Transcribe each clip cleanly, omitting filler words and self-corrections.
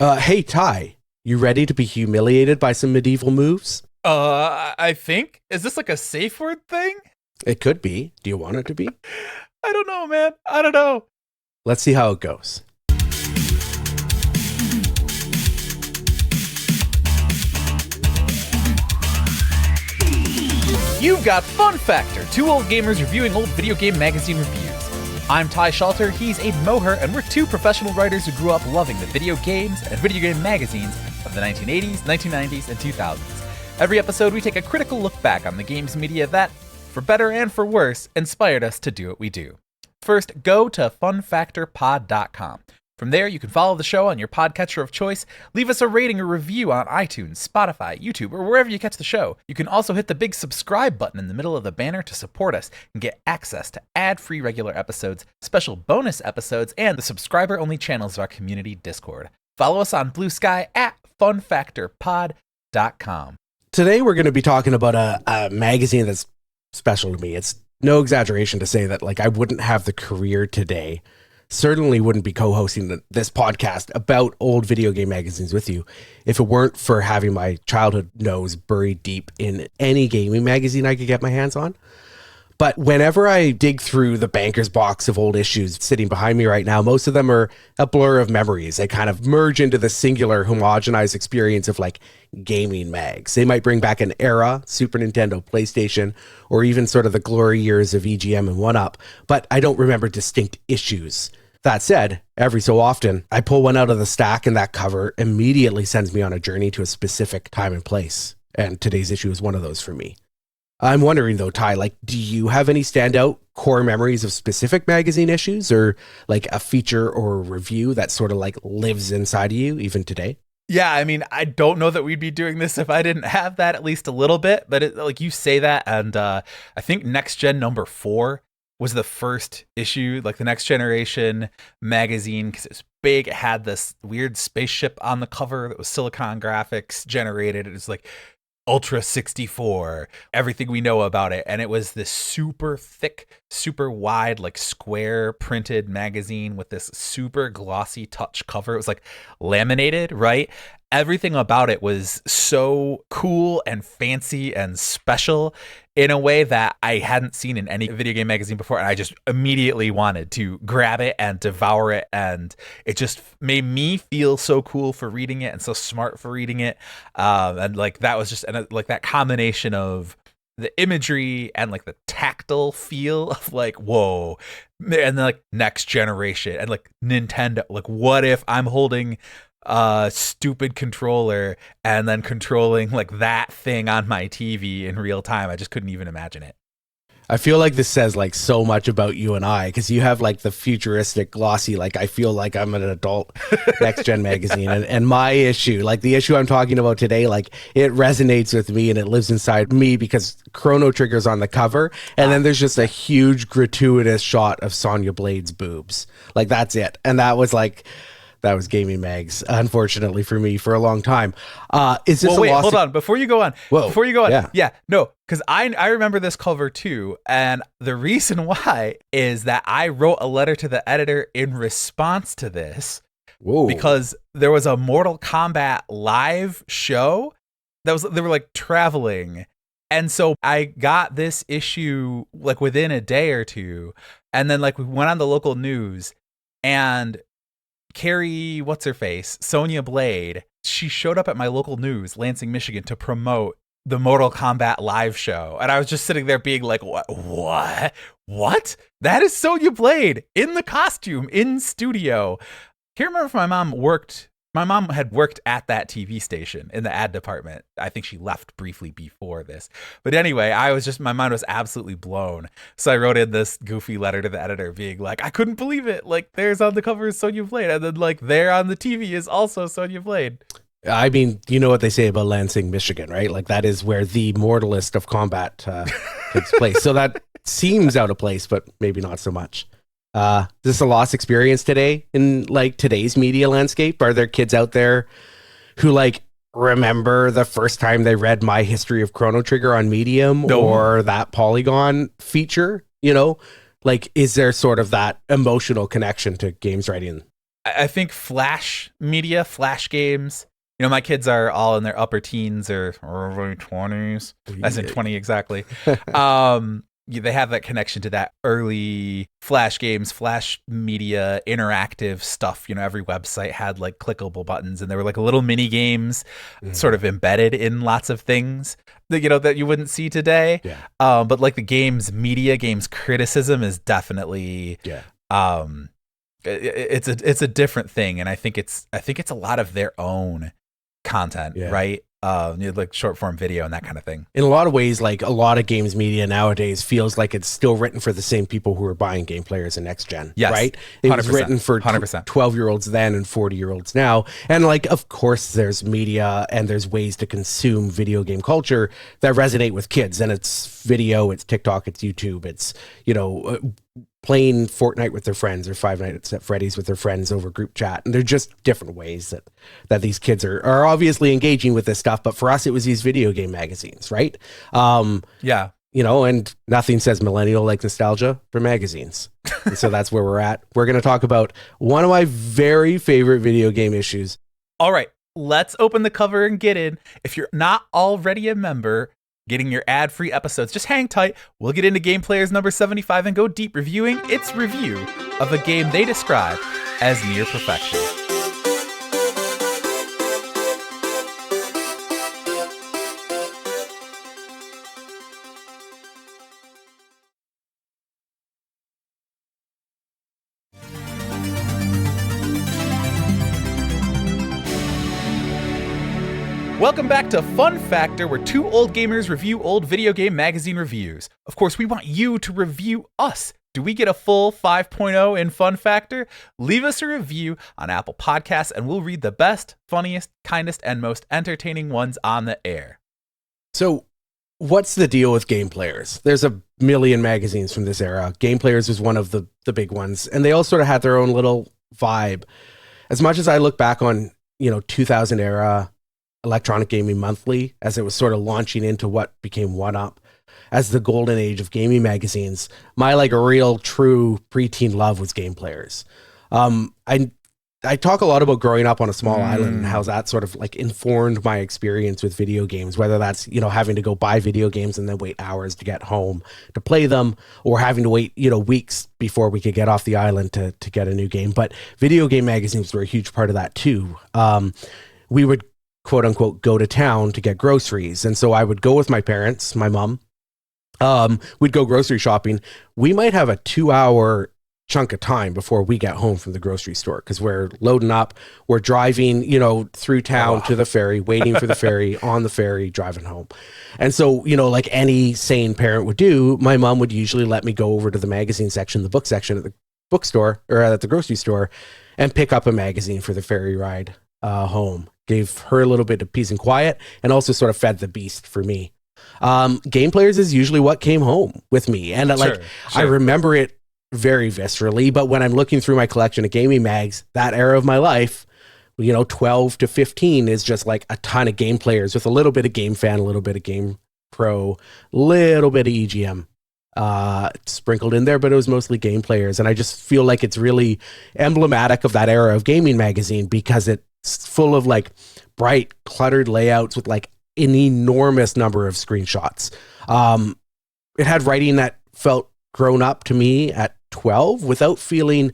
Hey, Ty, you ready to be humiliated by some medieval moves? I think. Is this like a safe word thing? It could be. Do you want it to be? I don't know, man. I don't know. Let's see how it goes. You've got FunFactor, two old gamers reviewing old video game magazine reviews. I'm Ty Shalter, he's Aidan Moher, and we're two professional writers who grew up loving the video games and video game magazines of the 1980s, 1990s, and 2000s. Every episode, we take a critical look back on the games media that, for better and for worse, inspired us to do what we do. First, go to funfactorpod.com. From there, you can follow the show on your podcatcher of choice, leave us a rating or review on iTunes, Spotify, YouTube, or wherever you catch the show. You can also hit the big subscribe button in the middle of the banner to support us and get access to ad-free regular episodes, special bonus episodes, and the subscriber-only channels of our community Discord. Follow us on Blue Sky at funfactorpod.com. Today, we're going to be talking about a magazine that's special to me. It's no exaggeration to say that I wouldn't have the career today, certainly wouldn't be co-hosting this podcast about old video game magazines with you if it weren't for having my childhood nose buried deep in any gaming magazine I could get my hands on. But whenever I dig through the banker's box of old issues sitting behind me right now, most of them are a blur of memories. They kind of merge into the singular homogenized experience of gaming mags. They might bring back an era, Super Nintendo, PlayStation, or even sort of the glory years of EGM and 1UP, but I don't remember distinct issues. That said, every so often, I pull one out of the stack and that cover immediately sends me on a journey to a specific time and place. And today's issue is one of those for me. I'm wondering though, Ty, do you have any standout core memories of specific magazine issues or a feature or a review that sort of lives inside of you even today? Yeah, I mean, I don't know that we'd be doing this if I didn't have that at least a little bit, but you say that, and I think Next Gen number 4 was the first issue, the Next Generation magazine, because it was big. It had this weird spaceship on the cover that was Silicon graphics generated. It was Ultra 64, everything we know about it. And it was this super thick, super wide, square printed magazine with this super glossy touch cover. It was laminated, right? Everything about it was so cool and fancy and special in a way that I hadn't seen in any video game magazine before. And I just immediately wanted to grab it and devour it. And it just made me feel so cool for reading it and so smart for reading it. And that was just, and that combination of the imagery and the tactile feel of whoa, and then Next Generation and Nintendo. What if I'm holding a stupid controller and then controlling that thing on my TV in real time? I just couldn't even imagine it. I feel like this says so much about you and I, because you have the futuristic glossy, I feel like I'm an adult Next Gen magazine, and my issue, the issue I'm talking about today, it resonates with me and it lives inside me because Chrono Trigger's on the cover, and then there's just a huge gratuitous shot of Sonya Blade's boobs. That's it. And that was that was gaming mags, unfortunately for me, for a long time. Is this wait, hold on. Before you go on. Yeah, no, because I remember this cover too. And the reason why is that I wrote a letter to the editor in response to this. Whoa. Because there was a Mortal Kombat live show they were traveling. And so I got this issue within a day or two. And then we went on the local news, and Carrie, what's-her-face, Sonya Blade, she showed up at my local news, Lansing, Michigan, to promote the Mortal Kombat live show. And I was just sitting there being what? That is Sonya Blade in the costume, in studio. Can't remember if my mom had worked at that TV station in the ad department. I think she left briefly before this. But anyway, my mind was absolutely blown. So I wrote in this goofy letter to the editor being I couldn't believe it. There's on the cover is Sonya Blade. And then there on the TV is also Sonya Blade. I mean, you know what they say about Lansing, Michigan, right? That is where the mortalist of combat takes place. So that seems out of place, but maybe not so much. Is this a lost experience today in today's media landscape? Are there kids out there who remember the first time they read My History of Chrono Trigger on Medium or that Polygon feature? Is there sort of that emotional connection to games writing I think Flash media, Flash games. You know, my kids are all in their upper teens or early 20s, as in 20 exactly. They have that connection to that early Flash games, Flash media, interactive stuff. You know, every website had like clickable buttons, and there were like little mini games sort of embedded in lots of things that, you know, that you wouldn't see today. Yeah. But like the games media, games criticism is definitely it's a different thing, and I think it's a lot of their own content, right? Like short form video and that kind of thing. In a lot of ways, like a lot of games media nowadays feels like it's still written for the same people who are buying game players in next gen, right? It was written for 12-year-olds then and 40-year-olds now. And like, of course, there's media and there's ways to consume video game culture that resonate with kids. And it's video, it's TikTok, it's YouTube, it's, you know, playing Fortnite with their friends or Five Nights at Freddy's with their friends over group chat. And they're just different ways that these kids are obviously engaging with this stuff. But for us, it was these video game magazines, right? You know, and nothing says millennial like nostalgia for magazines. And so that's where we're at. We're going to talk about one of my very favorite video game issues. All right, let's open the cover and get in. If you're not already a member, getting your ad-free episodes, just hang tight. We'll get into Game Players number 75 and go deep reviewing its review of a game they describe as near perfection. Welcome back to FunFactor, where two old gamers review old video game magazine reviews. Of course, we want you to review us. Do we get a full 5.0 in FunFactor? Leave us a review on Apple Podcasts, and we'll read the best, funniest, kindest, and most entertaining ones on the air. So, what's the deal with Game Players? There's a million magazines from this era. Game Players was one of the big ones, and they all sort of had their own little vibe. As much as I look back on, 2000 era Electronic Gaming Monthly, as it was sort of launching into what became One Up as the golden age of gaming magazines, my like real true preteen love was Game Players. I talk a lot about growing up on a small island and how that sort of like informed my experience with video games, whether that's, having to go buy video games and then wait hours to get home to play them, or having to wait, weeks before we could get off the island to get a new game. But video game magazines were a huge part of that too. We would quote unquote go to town to get groceries. And so I would go with my parents, my mom. We'd go grocery shopping. We might have a 2-hour chunk of time before we get home from the grocery store, because we're loading up, we're driving, through town to the ferry, waiting for the ferry, on the ferry, driving home. And so, like any sane parent would do, my mom would usually let me go over to the magazine section, the book section at the bookstore or at the grocery store, and pick up a magazine for the ferry ride home. Gave her a little bit of peace and quiet, and also sort of fed the beast for me. Game Players is usually what came home with me. And I remember it very viscerally, but when I'm looking through my collection of gaming mags, that era of my life, 12 to 15 is just like a ton of Game Players with a little bit of Game Fan, a little bit of Game Pro, little bit of EGM sprinkled in there, but it was mostly Game Players. And I just feel like it's really emblematic of that era of gaming magazine, because it's full of like bright, cluttered layouts with like an enormous number of screenshots. It had writing that felt grown up to me at 12 without feeling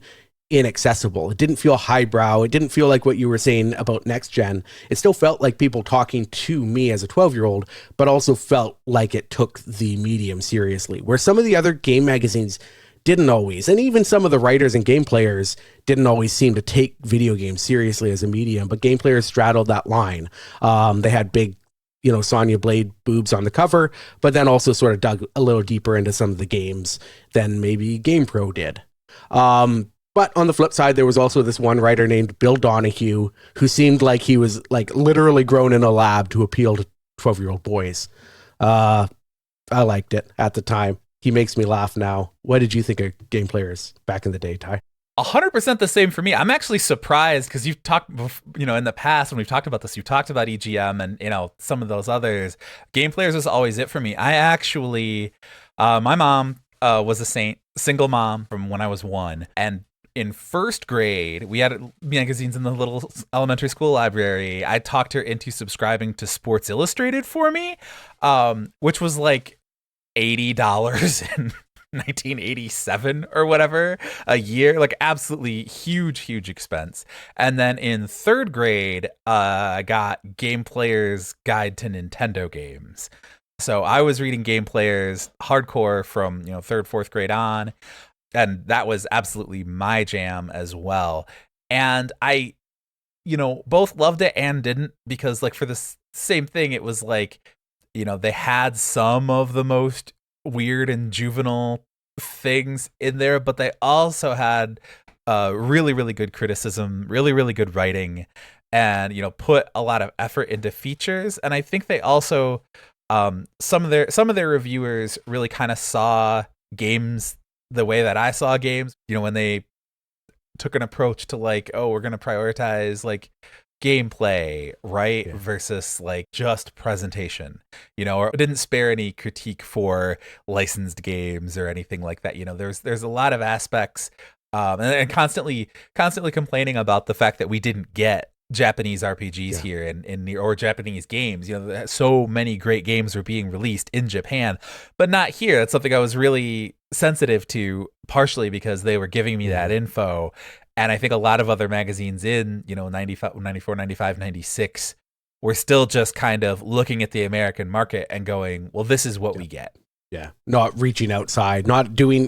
inaccessible. It didn't feel highbrow. It didn't feel like what you were saying about next gen. It still felt like people talking to me as a 12-year-old, but also felt like it took the medium seriously, where some of the other game magazines didn't always. And even some of the writers and Game Players didn't always seem to take video games seriously as a medium, but Game Players straddled that line. They had big, Sonya Blade boobs on the cover, but then also sort of dug a little deeper into some of the games than maybe Game Pro did. But on the flip side, there was also this one writer named Bill Donahue, who seemed like he was like literally grown in a lab to appeal to 12-year-old boys. I liked it at the time. He makes me laugh now. What did you think of Game Players back in the day, Ty? 100% the same for me. I'm actually surprised, because you've talked, in the past when we've talked about this, you talked about EGM and, some of those others. Game Players was always it for me. I actually, my mom was a single mom from when I was 1. And, in first grade, we had magazines in the little elementary school library. I talked her into subscribing to Sports Illustrated for me, which was like $80 in 1987 or whatever a year, like absolutely huge expense. And then in third grade, I got Game Player's Guide to Nintendo Games. So I was reading Game Players hardcore from, third, fourth grade on. And that was absolutely my jam as well. And I, both loved it and didn't, because like for the same thing, it was like, they had some of the most weird and juvenile things in there, but they also had really good criticism, really good writing, and put a lot of effort into features. And I think they also some of their reviewers really kind of saw games the way that I saw games, when they took an approach to like, oh, we're going to prioritize like gameplay, right? Yeah. Versus like just presentation, or didn't spare any critique for licensed games or anything like that. There's a lot of aspects, and constantly complaining about the fact that we didn't get Japanese RPGs here or Japanese games. So many great games were being released in Japan, but not here. That's something I was really sensitive to, partially because they were giving me that info. And I think a lot of other magazines in, 95, 94, 95, 96 were still just kind of looking at the American market and going, well, this is what we get. Yeah. Not reaching outside, not doing,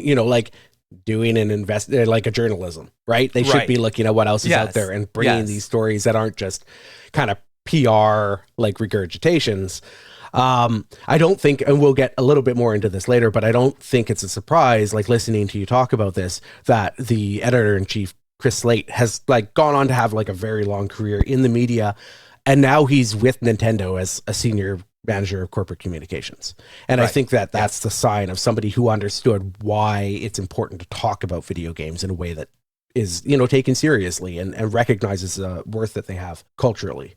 doing an like a journalism, right? They should be looking at what else is out there and bringing these stories that aren't just kind of PR like regurgitations. I don't think, and we'll get a little bit more into this later, but I don't think it's a surprise, like listening to you talk about this, that the editor-in-chief, Chris Slate, has like gone on to have like a very long career in the media, and now he's with Nintendo as a senior manager of corporate communications. And I think that that's the sign of somebody who understood why it's important to talk about video games in a way that is, taken seriously and recognizes the worth that they have culturally.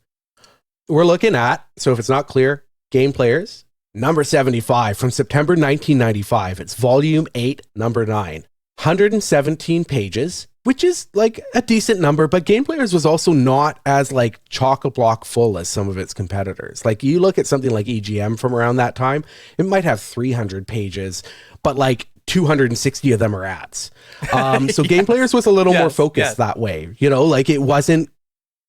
We're looking at, so if it's not clear, Game Players, number 75 from September 1995. It's volume 8, number 9, 117 pages, which is like a decent number, but Game Players was also not as like chock-a-block full as some of its competitors. Like you look at something like EGM from around that time, it might have 300 pages, but like 260 of them are ads. So Game Players was a little more focused that way, like it wasn't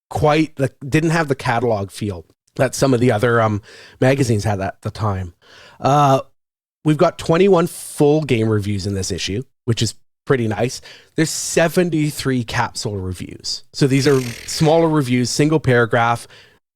quite, didn't have the catalog feel that some of the other magazines had at the time. We've got 21 full game reviews in this issue, which is pretty nice. There's 73 capsule reviews. So these are smaller reviews, single paragraph,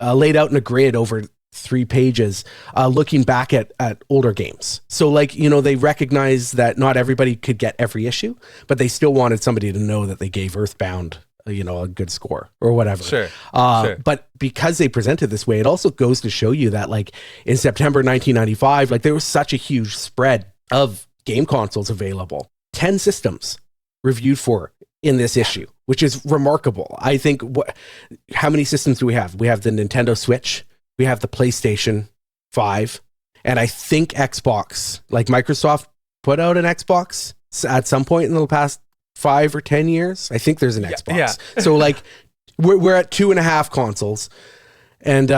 laid out in a grid over 3 pages, looking back at older games. So like, they recognize that not everybody could get every issue, but they still wanted somebody to know that they gave Earthbound, a good score or whatever. Sure. But because they presented this way, it also goes to show you that like in September 1995, like there was such a huge spread of game consoles available. 10 systems reviewed for in this issue, which is remarkable. I think how many systems do we have? We have the Nintendo Switch, we have the PlayStation 5, and I think Xbox, like Microsoft put out an Xbox at some point in the past 5 or 10 years. I think there's an Xbox. Yeah. So like we're at 2.5 consoles, and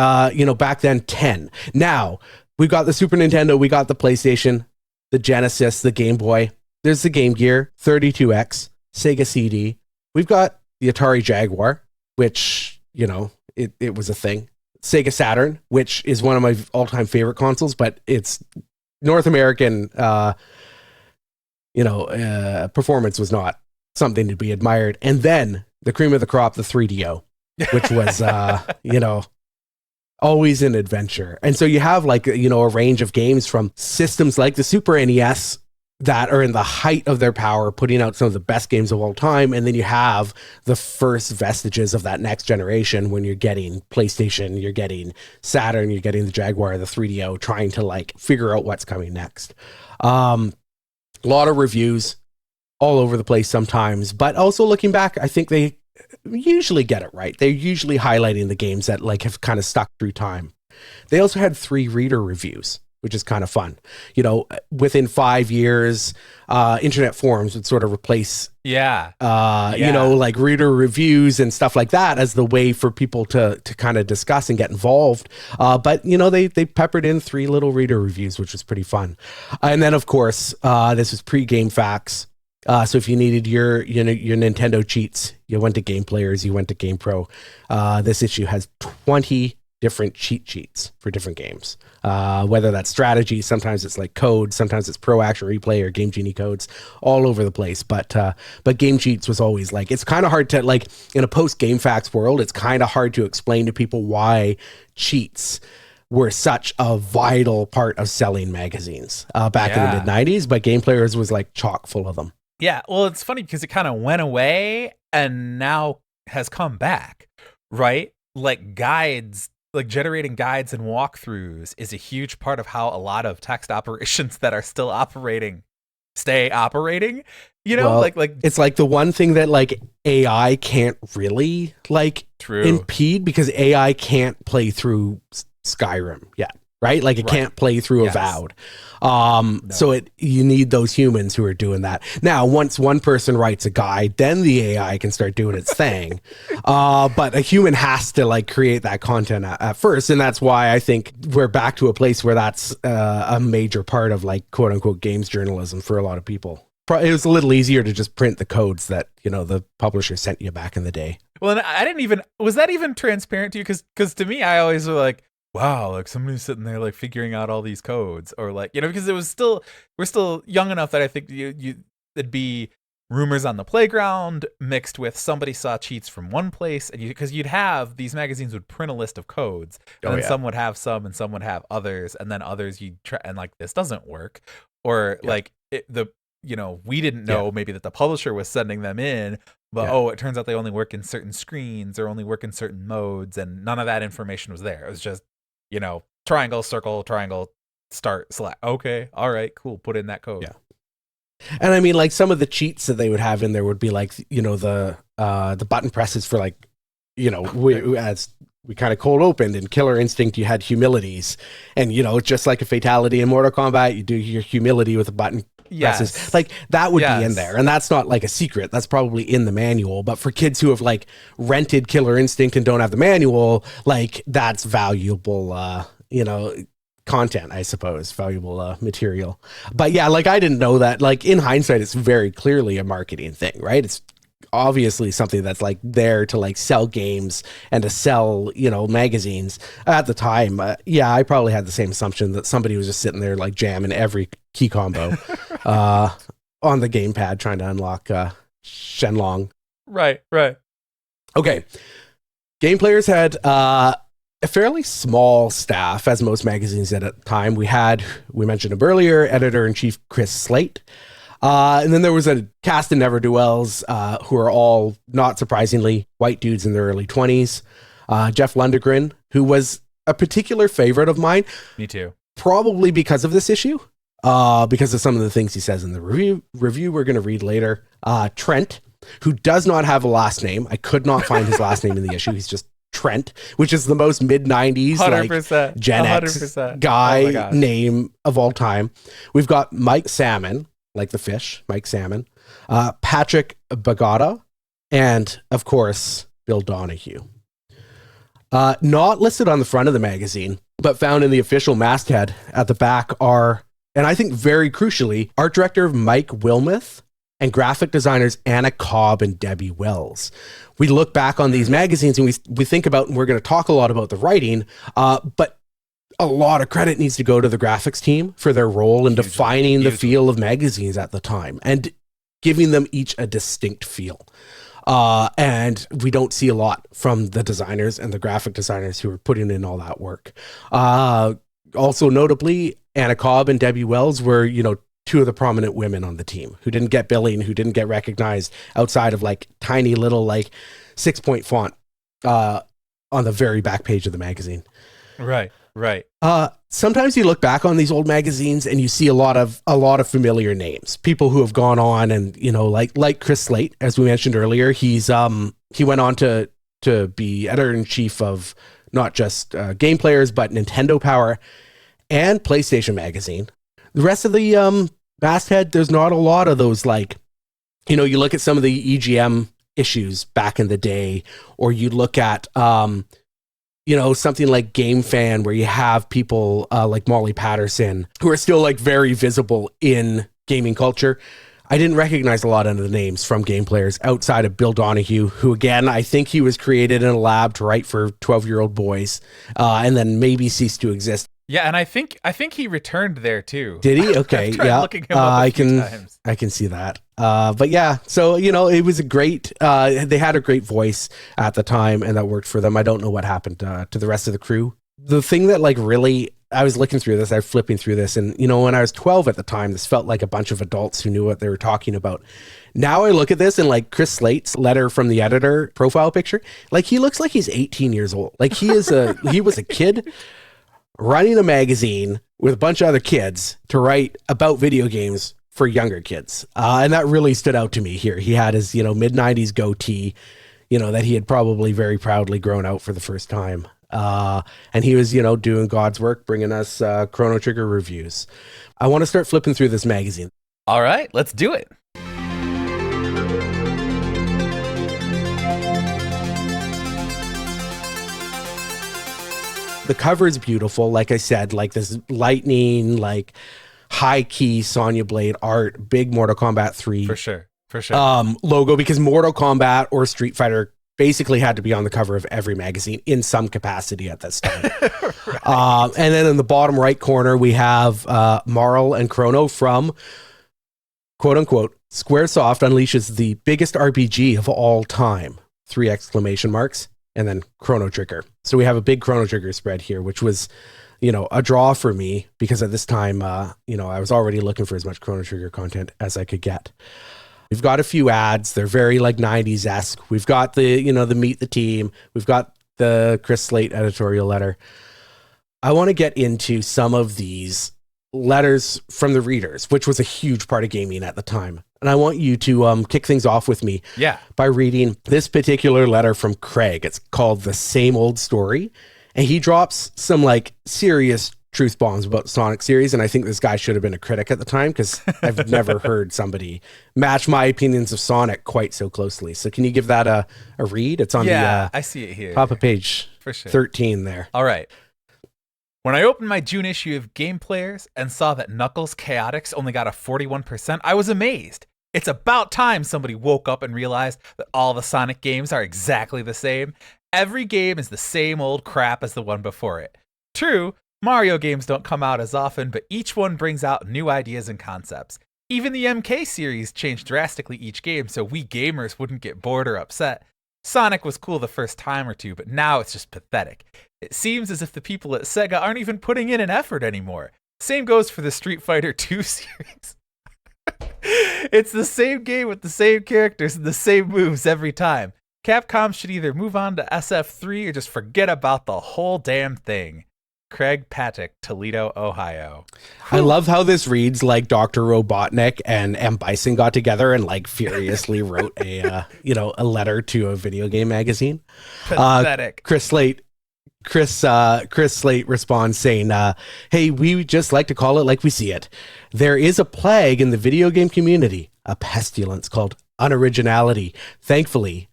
back then 10. Now we've got the Super Nintendo, we got the PlayStation, the Genesis, the Game Boy. There's the Game Gear, 32X, Sega CD. We've got the Atari Jaguar, which, it was a thing. Sega Saturn, which is one of my all-time favorite consoles, but it's North American, performance was not something to be admired. And then the cream of the crop, the 3DO, which was, always an adventure. And so you have like, a range of games from systems like the Super NES that are in the height of their power, putting out some of the best games of all time. And then you have the first vestiges of that next generation when you're getting PlayStation, you're getting Saturn, you're getting the Jaguar, the 3DO, trying to like figure out what's coming next. A lot of reviews all over the place sometimes, but also looking back, I think they usually get it right. They're usually highlighting the games that like have kind of stuck through time. They also had 3 reader reviews. which is kind of fun. You know, within 5 years, internet forums would sort of replace, you know, like reader reviews and stuff like that as the way for people to kind of discuss and get involved. But, you know, they peppered in 3 little reader reviews, which was pretty fun. And then, of course, this was pre-Game Facts. So if you needed your Nintendo cheats, you went to Game Players, you went to Game Pro. This issue has 20 different cheat sheets for different games, whether that's strategy, sometimes it's like code, sometimes it's Pro Action Replay or Game Genie codes, all over the place. But Game Cheats was always like, it's kind of hard to, like, in a post Game Facts world, it's kind of hard to explain to people why cheats were such a vital part of selling magazines back in the mid 90s, but Game Players was like chock full of them. Yeah, well, it's funny because it kind of went away and now has come back, right? Like guides, like generating guides and walkthroughs is a huge part of how a lot of text operations that are still operating stay operating. You know, well, like it's like the one thing that like AI can't really like impede, because AI can't play through Skyrim yet. Right? Like it can't play through Avowed. So you need those humans who are doing that. Now, once one person writes a guide, then the AI can start doing its thing. But a human has to like create that content at first. And that's why I think we're back to a place where that's a major part of like quote unquote games journalism for a lot of people. It was a little easier to just print the codes that, you know, the publisher sent you back in the day. Well, and I didn't even, was that even transparent to you? Because to me, I always was like, wow, like somebody's sitting there like figuring out all these codes, or like, you know, because we're still young enough that I think it'd be rumors on the playground mixed with somebody saw cheats from one place, and because you'd have these magazines would print a list of codes, and then some would have some and some would have others, and then others you'd try, and like this doesn't work, or like we didn't know maybe that the publisher was sending them in. But it turns out they only work in certain screens or only work in certain modes, and none of that information was there. It was just, you know, triangle, circle, triangle, start, select. Okay, all right, cool. Put in that code. Yeah. And I mean, like some of the cheats that they would have in there would be like, you know, the button presses for like, you know, as we kind of cold opened in Killer Instinct, you had humilities, and you know, just like a fatality in Mortal Kombat, you do your humility with a button. Presses. Like that would be in there, and that's not like a secret, that's probably in the manual. But for kids who have like rented Killer Instinct and don't have the manual, like that's valuable you know, content, I suppose, valuable material. But yeah, like I didn't know that. Like in hindsight, it's very clearly a marketing thing, right? It's obviously something that's like there to like sell games and to sell, you know, magazines at the time. I probably had the same assumption that somebody was just sitting there like jamming every key combo on the gamepad trying to unlock Shenlong. Right. Okay. Game Players had a fairly small staff, as most magazines did at the time. We mentioned him earlier, editor-in-chief Chris Slate. And then there was a cast of never-do-wells who are all, not surprisingly, white dudes in their early 20s. Jeff Lundgren, who was a particular favorite of mine. Me too. Probably because of this issue, because of some of the things he says in the review we're going to read later. Trent, who does not have a last name. I could not find his last name in the issue. He's just Trent, which is the most mid-90s like Gen 100%. X guy name of all time. We've got Mike Salmon, like the fish, Mike Salmon, Patrick Bagata, and of course, Bill Donahue. Not listed on the front of the magazine, but found in the official masthead at the back are, and I think very crucially, art director Mike Wilmoth and graphic designers Anna Cobb and Debbie Wells. We look back on these magazines and we think about, and we're going to talk a lot about the writing, but a lot of credit needs to go to the graphics team for their role in defining the feel of magazines at the time and giving them each a distinct feel. And we don't see a lot from the designers and the graphic designers who are putting in all that work. Also notably, Anna Cobb and Debbie Wells were, you know, two of the prominent women on the team who didn't get billing, who didn't get recognized outside of like tiny little like 6-point font on the very back page of the magazine. Right. Sometimes you look back on these old magazines and you see a lot of familiar names, people who have gone on and, you know, like Chris Slate, as we mentioned earlier, he went on to be editor-in-chief of not just Game Players, but Nintendo Power. and PlayStation Magazine. The rest of the masthead, there's not a lot of those, like, you know, you look at some of the EGM issues back in the day, or you look at, you know, something like Game Fan, where you have people like Molly Patterson, who are still like very visible in gaming culture. I didn't recognize a lot of the names from game players outside of Bill Donahue, who, again, I think he was created in a lab to write for 12-year-old boys, and then maybe ceased to exist. Yeah, and I think he returned there too. Did he? Okay, yeah. Looking him up a few times. I can see that. But yeah, so, you know, it was a great. They had a great voice at the time, and that worked for them. I don't know what happened to the rest of the crew. The thing that, like, really, I was looking through this, I was flipping through this, and, you know, when I was 12 at the time, this felt like a bunch of adults who knew what they were talking about. Now I look at this, and, like, Chris Slate's letter from the editor profile picture, like, he looks like he's 18 years old. Like, he was a kid running a magazine with a bunch of other kids to write about video games for younger kids. And that really stood out to me here. He had his, you know, mid-90s goatee, you know, that he had probably very proudly grown out for the first time. And he was, you know, doing God's work, bringing us Chrono Trigger reviews. I want to start flipping through this magazine. All right, let's do it. The cover is beautiful. Like I said, like this lightning, like high key Sonya Blade art, big Mortal Kombat 3. For sure. Logo, because Mortal Kombat or Street Fighter basically had to be on the cover of every magazine in some capacity at this time. Right. And then in the bottom right corner, we have Marl and Chrono from, quote unquote, Squaresoft unleashes the biggest RPG of all time. 3 exclamation marks. And then Chrono Trigger. So we have a big Chrono Trigger spread here, which was, you know, a draw for me, because at this time, you know, I was already looking for as much Chrono Trigger content as I could get. We've got a few ads. They're very like 90s-esque. We've got the, you know, the Meet the Team. We've got the Chris Slate editorial letter. I want to get into some of these letters from the readers, which was a huge part of gaming at the time. And I want you to kick things off with me by reading this particular letter from Craig. It's called The Same Old Story. And he drops some like serious truth bombs about the Sonic series. And I think this guy should have been a critic at the time, because I've never heard somebody match my opinions of Sonic quite so closely. So can you give that a read? It's on the I see it here. Top of page for sure. 13 there. All right. When I opened my June issue of Game Players and saw that Knuckles Chaotix only got a 41%, I was amazed. It's about time somebody woke up and realized that all the Sonic games are exactly the same. Every game is the same old crap as the one before it. True, Mario games don't come out as often, but each one brings out new ideas and concepts. Even the MK series changed drastically each game, so we gamers wouldn't get bored or upset. Sonic was cool the first time or two, but now it's just pathetic. It seems as if the people at Sega aren't even putting in an effort anymore. Same goes for the Street Fighter 2 series. It's the same game with the same characters and the same moves every time. Capcom should either move on to SF3 or just forget about the whole damn thing. Craig Patek, Toledo, Ohio. I love how this reads like Dr. Robotnik and M. Bison got together and like furiously wrote a letter to a video game magazine. Pathetic. Chris Slate responds saying, hey, we just like to call it like we see it. There is a plague in the video game community, a pestilence called unoriginality. Thankfully,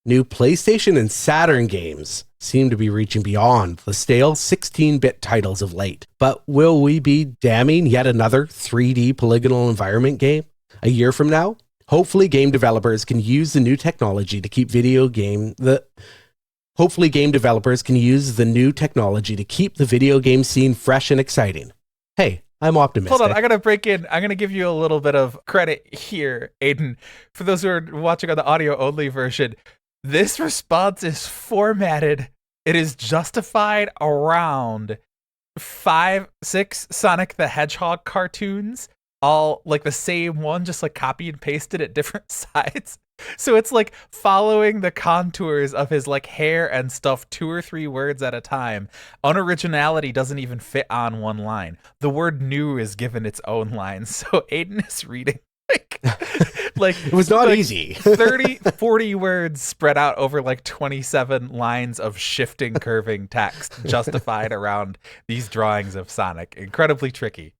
new PlayStation and Saturn games seem to be reaching beyond the stale 16-bit titles of late. But will we be damning yet another 3D polygonal environment game a year from now? Hopefully game developers can use the new technology to keep Hopefully game developers can use the new technology to keep the video game scene fresh and exciting. Hey, I'm optimistic. Hold on, I gotta break in. I'm gonna give you a little bit of credit here, Aidan. For those who are watching on the audio-only version, this response is formatted. It is justified around 5-6 Sonic the Hedgehog cartoons, all like the same one, just like copy and pasted at different sides. So it's like following the contours of his like hair and stuff 2 or 3 words at a time. Unoriginality doesn't even fit on one line. The word new is given its own line. So Aidan is reading like Like, it was not easy. 30, 40 words spread out over like 27 lines of shifting, curving text justified around these drawings of Sonic. Incredibly tricky.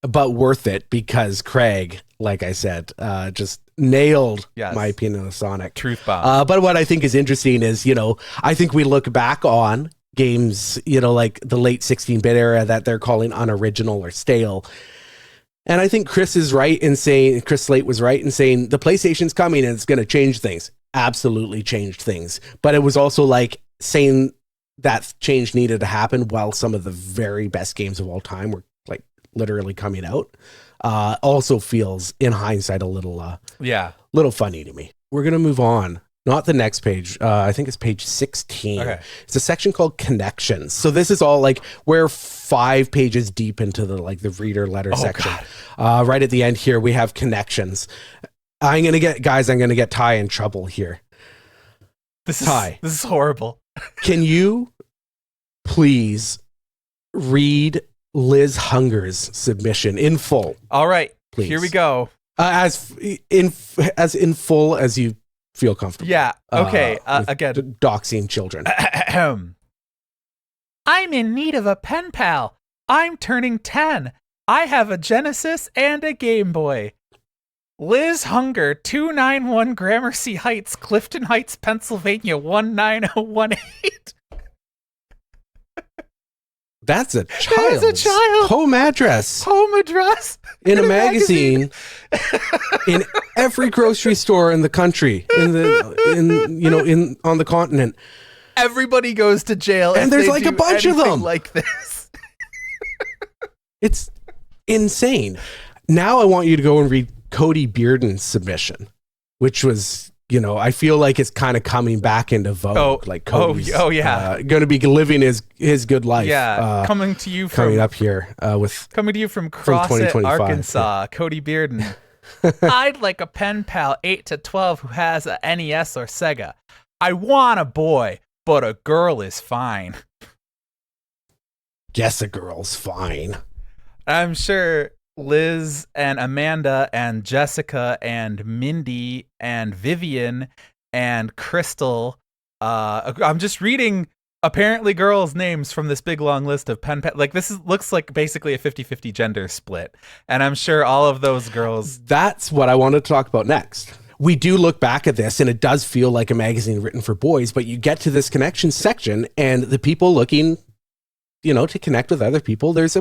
But worth it because Craig, like I said, just nailed my opinion of Sonic. Truth bomb. But what I think is interesting is, I think we look back on games, like the late 16-bit era that they're calling unoriginal or stale. And I think Chris Slate was right in saying the PlayStation's coming and it's going to change things. Absolutely changed things. But it was also like saying that change needed to happen while some of the very best games of all time were like literally coming out. Also feels in hindsight a little funny to me. We're going to move on. Not the next page. I think it's page 16. Okay. It's a section called Connections. So this is all like we're 5 pages deep into the reader letter section. Right at the end here, we have Connections. I'm going to get Ty in trouble here. This is horrible. Can you please read Liz Hunger's submission in full? All right. Please. Here we go. As in full as you feel comfortable. Yeah. Okay. Again, doxing children. I'm in need of a pen pal. I'm turning 10. I have a Genesis and a Game Boy. Liz Hunger, 291 Gramercy Heights, Clifton Heights, Pennsylvania, 19018. That's a child. Home address. In a magazine. In every grocery store in the country. On the continent. Everybody goes to jail. And there's like a bunch of them. Like this. It's insane. Now I want you to go and read Cody Bearden's submission, which was, I feel like it's kind of coming back into vogue. Cody's going to be living his good life. Yeah, coming to you from Crossett, Arkansas. Cody Bearden. I'd like a pen pal 8 to 12 who has a NES or Sega. I want a boy, but a girl is fine. Guess a girl's fine. I'm sure Liz and Amanda and Jessica and Mindy and Vivian and Crystal. I'm just reading apparently girls' names from this big long list of pen pal. Like looks like basically a 50-50 gender split. And I'm sure all of those girls. That's what I wanted to talk about next. We do look back at this and it does feel like a magazine written for boys, but you get to this connection section and the people looking, to connect with other people, there's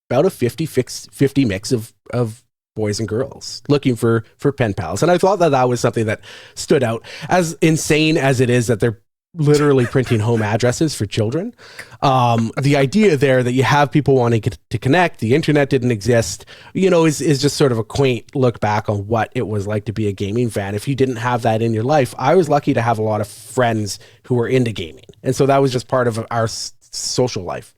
about a 50 mix of boys and girls looking for pen pals. And I thought that was something that stood out, as insane as it is that they're literally printing home addresses for children. The idea there that you have people wanting to connect, the internet didn't exist, is just sort of a quaint look back on what it was like to be a gaming fan. If you didn't have that in your life, I was lucky to have a lot of friends who were into gaming. And so that was just part of our social life.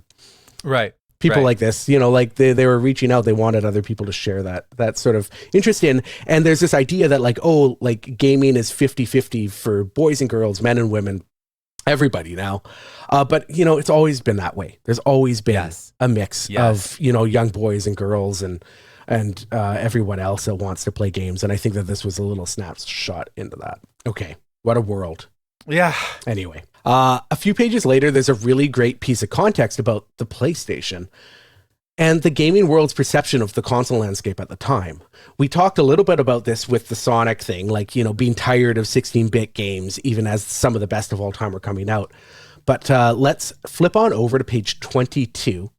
Right. People like this, like they were reaching out. They wanted other people to share that sort of interest in. And there's this idea that gaming is 50-50 for boys and girls, men and women, everybody now. But, it's always been that way. There's always been a mix of, young boys and girls and everyone else that wants to play games. And I think that this was a little snapshot into that. Okay. What a world. Yeah. Anyway. A few pages later, there's a really great piece of context about the PlayStation and the gaming world's perception of the console landscape at the time. We talked a little bit about this with the Sonic thing, being tired of 16-bit games, even as some of the best of all time were coming out. But let's flip on over to page 22,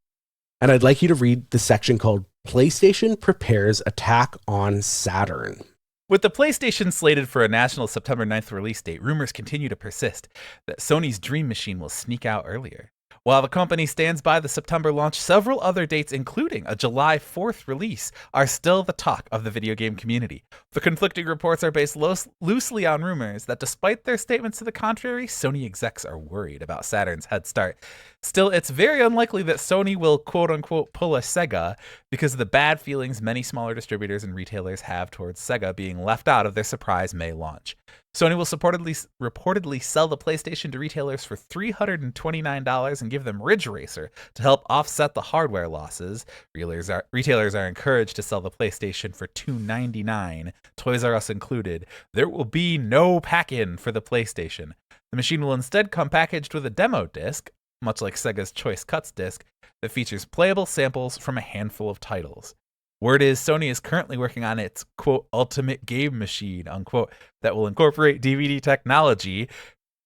and I'd like you to read the section called PlayStation Prepares Attack on Saturn. With the PlayStation slated for a national September 9th release date, rumors continue to persist that Sony's Dream Machine will sneak out earlier. While the company stands by the September launch, several other dates, including a July 4th release, are still the talk of the video game community. The conflicting reports are based loosely on rumors that despite their statements to the contrary, Sony execs are worried about Saturn's head start. Still, it's very unlikely that Sony will quote-unquote pull a Sega because of the bad feelings many smaller distributors and retailers have towards Sega being left out of their surprise May launch. Sony will reportedly sell the PlayStation to retailers for $329 and give them Ridge Racer to help offset the hardware losses. Retailers are encouraged to sell the PlayStation for $299, Toys R Us included. There will be no pack-in for the PlayStation. The machine will instead come packaged with a demo disc, much like Sega's Choice Cuts disc, that features playable samples from a handful of titles. Word is Sony is currently working on its, quote, ultimate game machine, unquote, that will incorporate DVD technology,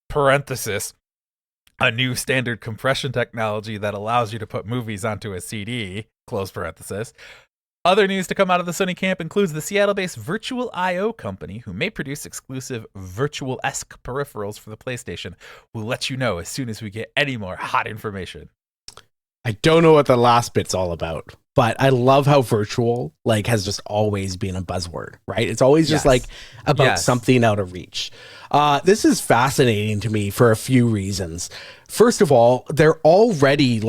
parenthesis, a new standard compression technology that allows you to put movies onto a CD, close parenthesis. Other news to come out of the Sony camp includes the Seattle-based Virtual I.O. company, who may produce exclusive virtual-esque peripherals for the PlayStation. We'll let you know as soon as we get any more hot information. I don't know what the last bit's all about, but I love how virtual has just always been a buzzword, right? It's always just about something out of reach. This is fascinating to me for a few reasons. First of all, they're already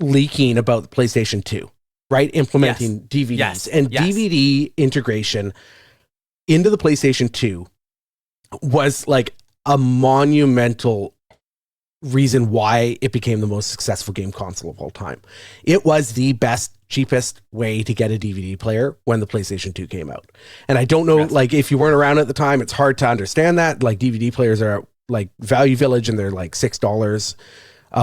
leaking about the PlayStation 2, right? Implementing DVDs and DVD integration into the PlayStation 2 was a monumental reason why it became the most successful game console of all time. It was the best, cheapest way to get a DVD player when the PlayStation 2 came out. And I don't know, if you weren't around at the time, it's hard to understand that. DVD players are Value Village, and they're $6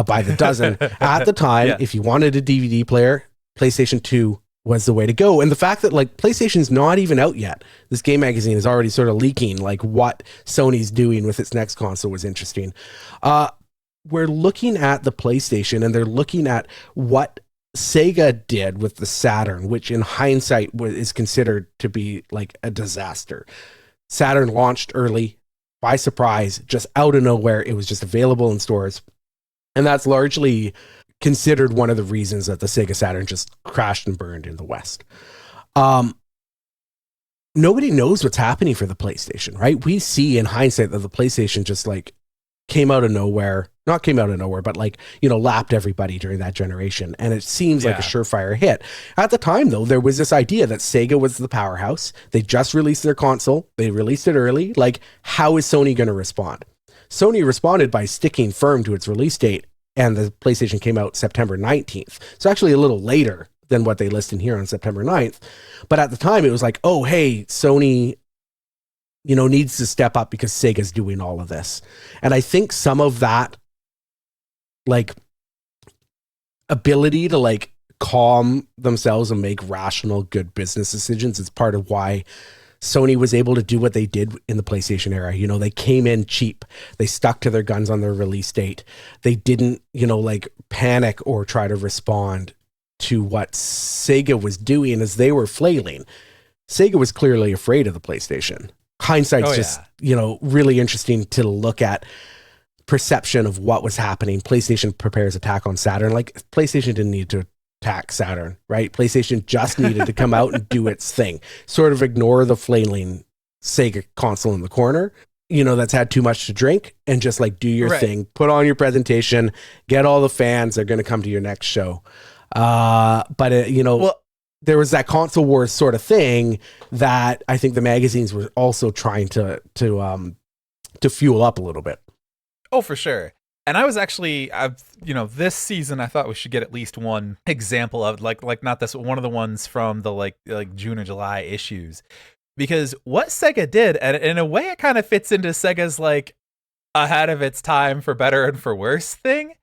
by the dozen. At the time, if you wanted a DVD player, PlayStation 2 was the way to go. And the fact that PlayStation's not even out yet, this game magazine is already sort of leaking what Sony's doing with its next console was interesting. We're looking at the PlayStation, and they're looking at what Sega did with the Saturn, which in hindsight is considered to be a disaster. Saturn launched early, by surprise, just out of nowhere. It was just available in stores. And that's largely considered one of the reasons that the Sega Saturn just crashed and burned in the West. Nobody knows what's happening for the PlayStation, right? We see in hindsight that the PlayStation just came out of nowhere, not came out of nowhere, but lapped everybody during that generation. And it seems like a surefire hit. At the time, though, there was this idea that Sega was the powerhouse. They just released their console. They released it early. How is Sony going to respond? Sony responded by sticking firm to its release date, and the PlayStation came out September 19th. So actually a little later than what they list in here on September 9th. But at the time, it was oh, hey, Sony needs to step up because Sega's doing all of this. And I think some of that ability to calm themselves and make rational, good business decisions is part of why Sony was able to do what they did in the PlayStation era. They came in cheap. They stuck to their guns on their release date. They didn't, panic or try to respond to what Sega was doing as they were flailing. Sega was clearly afraid of the PlayStation. Hindsight's really interesting to look at perception of what was happening. PlayStation prepares attack on Saturn. PlayStation didn't need to attack Saturn, right? PlayStation just needed to come out and do its thing. Sort of ignore the flailing Sega console in the corner, that's had too much to drink, and just do your thing. Put on your presentation, get all the fans. They're going to come to your next show. There was that console wars sort of thing that I think the magazines were also trying to fuel up a little bit. Oh, for sure. And I was actually, this season, I thought we should get at least one example of not this, one of the ones from the June or July issues, because what Sega did, and in a way, it kind of fits into Sega's ahead of its time for better and for worse thing.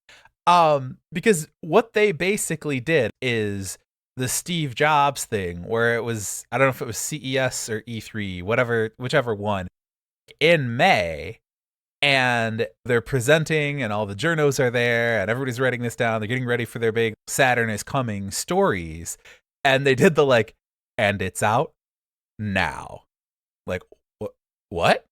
Because what they basically did is the Steve Jobs thing, where it was, I don't know if it was CES or E3, whichever one, in May, and they're presenting and all the journos are there and everybody's writing this down. They're getting ready for their big Saturn is coming stories. And they did the and it's out now. What?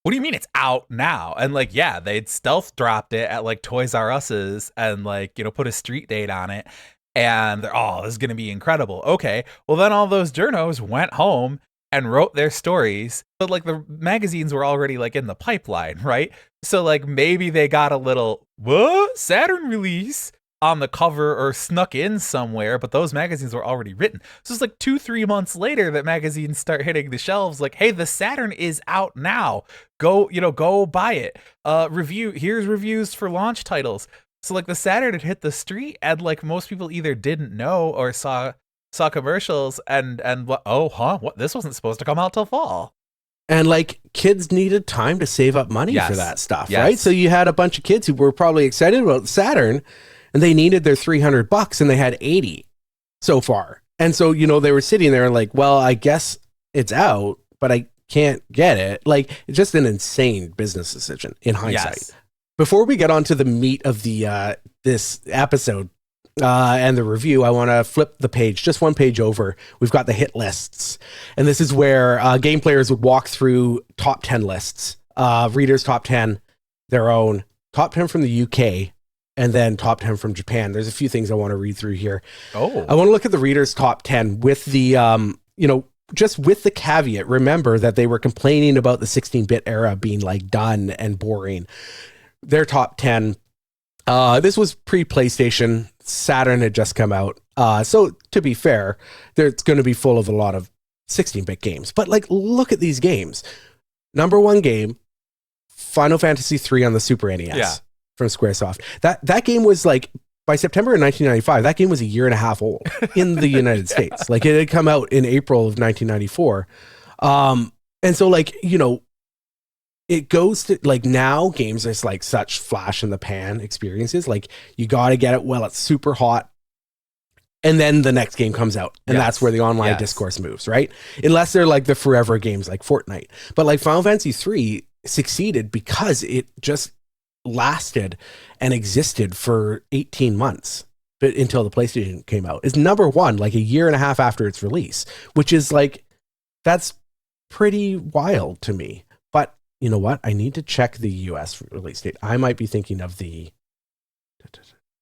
What do you mean it's out now? And they'd stealth dropped it at Toys R Us's and put a street date on it. And they're, this is going to be incredible. Okay. Well, then all those journos went home and wrote their stories. But the magazines were already in the pipeline, right? So maybe they got a little, what? Saturn release? on the cover or snuck in somewhere, but those magazines were already written. So it's like 2-3 months later that magazines start hitting the shelves like, hey, the Saturn is out now. Go buy it. Here's reviews for launch titles. So like the Saturn had hit the street, and like most people either didn't know or saw commercials and what, this wasn't supposed to come out till fall. And like kids needed time to save up money for that stuff, right? So you had a bunch of kids who were probably excited about the Saturn, and they needed their $300 and they had 80 so far. And so, they were sitting there like, well, I guess it's out, but I can't get it. Like, it's just an insane business decision in hindsight. Yes. Before we get on to the meat of the this episode and the review, I want to flip the page, just one page over. We've got the hit lists. And this is where game players would walk through top 10 lists, readers' top 10, their own, top 10 from the UK, and then top 10 from Japan. There's a few things I want to read through here. Oh, I want to look at the readers' top 10 with the, just with the caveat. Remember that they were complaining about the 16-bit era being like done and boring. Their top 10, this was pre-PlayStation. Saturn had just come out. So to be fair, it's going to be full of a lot of 16-bit games. But like, look at these games. Number one game, Final Fantasy III on the Super NES. Yeah. From Squaresoft. That game was like, by September of 1995, that game was a year and a half old in the United States. Like, it had come out in April of 1994. And so like, it goes to like, now games are like such flash in the pan experiences. Like, you got to get it while it's super hot. And then the next game comes out, and that's where the online discourse moves, right? Unless they're like the forever games like Fortnite. But like Final Fantasy III succeeded because it just lasted and existed for 18 months until the PlayStation came out. It's number one like a year and a half after its release, which is like, that's pretty wild to me. But you know what? I need to check the US release date. I might be thinking of the...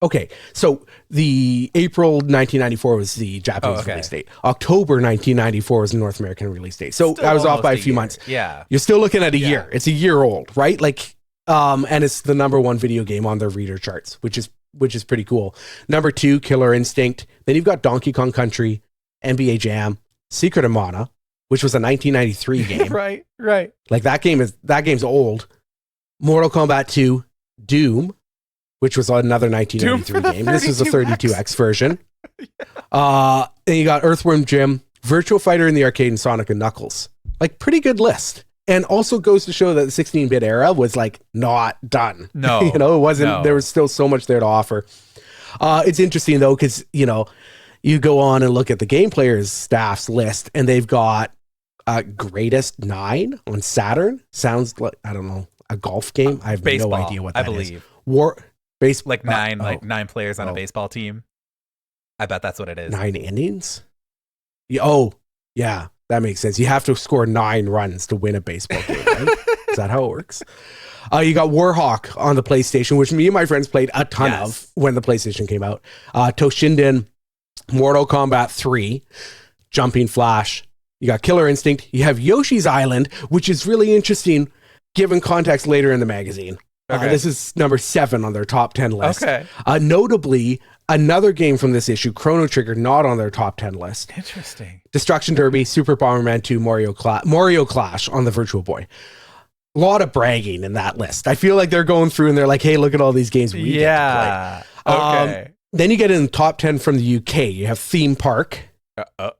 Okay, so the April 1994 was the Japanese release date. October 1994 was the North American release date. So still I was off by a few months. Yeah. You're still looking at a year. It's a year old, right? Like, and it's the number one video game on their reader charts, which is pretty cool. Number two, Killer Instinct. Then you've got Donkey Kong Country, NBA Jam, Secret of Mana, which was a 1993 game. Right. Like that game's old. Mortal Kombat 2, Doom, which was another 1993 game. This was a 32X version. Then you got Earthworm Jim, Virtual Fighter in the arcade, and Sonic and Knuckles. Like, pretty good list. And also goes to show that the 16-bit era was like not done. No. It wasn't, no. There was still so much there to offer. It's interesting though, because, you go on and look at the game players staff's list, and they've got greatest 9 on Saturn. Sounds like, I don't know, a golf game. I have baseball, no idea what that is. Like 9 players on a baseball team. I bet that's what it is. 9 innings? Yeah, that makes sense. You have to score 9 runs to win a baseball game, right? Is that how it works? You got Warhawk on the PlayStation, which me and my friends played a ton of when the PlayStation came out. Toshinden, Mortal Kombat 3, Jumping Flash. You got Killer Instinct. You have Yoshi's Island, which is really interesting given context later in the magazine. Okay. This is number 7 on their top 10 list. Okay. Notably, another game from this issue, Chrono Trigger, not on their top 10 list. Interesting. Destruction Derby, Super Bomberman 2, Mario Clash on the Virtual Boy. A lot of bragging in that list. I feel like they're going through and they're like, hey, look at all these games we get to play. Okay. Then you get in the top 10 from the UK. You have Theme Park.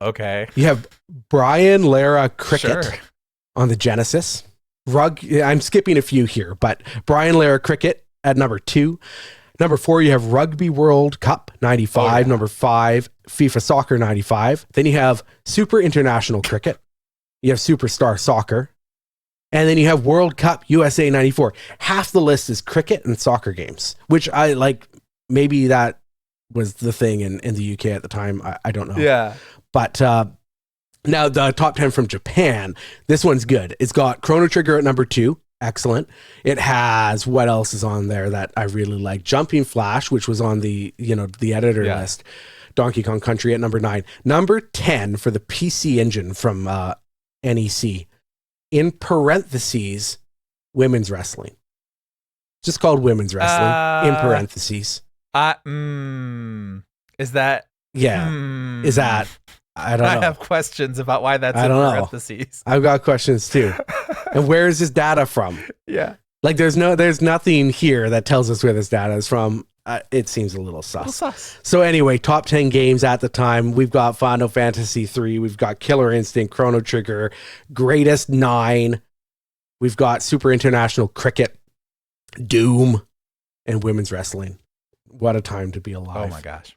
Okay. You have Brian Lara Cricket on the Genesis. I'm skipping a few here, but Brian Lara Cricket at number 2. Number 4, you have Rugby World Cup 95. Number 5, FIFA Soccer 95. Then you have Super International Cricket. You have Superstar Soccer. And then you have World Cup USA 94. Half the list is cricket and soccer games, which I like. Maybe that was the thing in the UK at the time. I don't know. Yeah. But now the top 10 from Japan, this one's good. It's got Chrono Trigger at number 2. Excellent. It has, what else is on there that I really like? Jumping Flash, which was on the editor list. Donkey Kong Country at number 9. Number 10 for the PC Engine from NEC. In parentheses, women's wrestling. Just called women's wrestling, in parentheses. Is that? Yeah. Is that? I don't know. I have questions about why that's I in don't know. parentheses. I've got questions too. And where is this data from? Yeah. Like there's nothing here that tells us where this data is from. It seems a little sus. So anyway, top 10 games at the time. We've got Final Fantasy 3. We've got Killer Instinct, Chrono Trigger, Greatest 9. We've got Super International Cricket, Doom, and Women's Wrestling. What a time to be alive. Oh my gosh.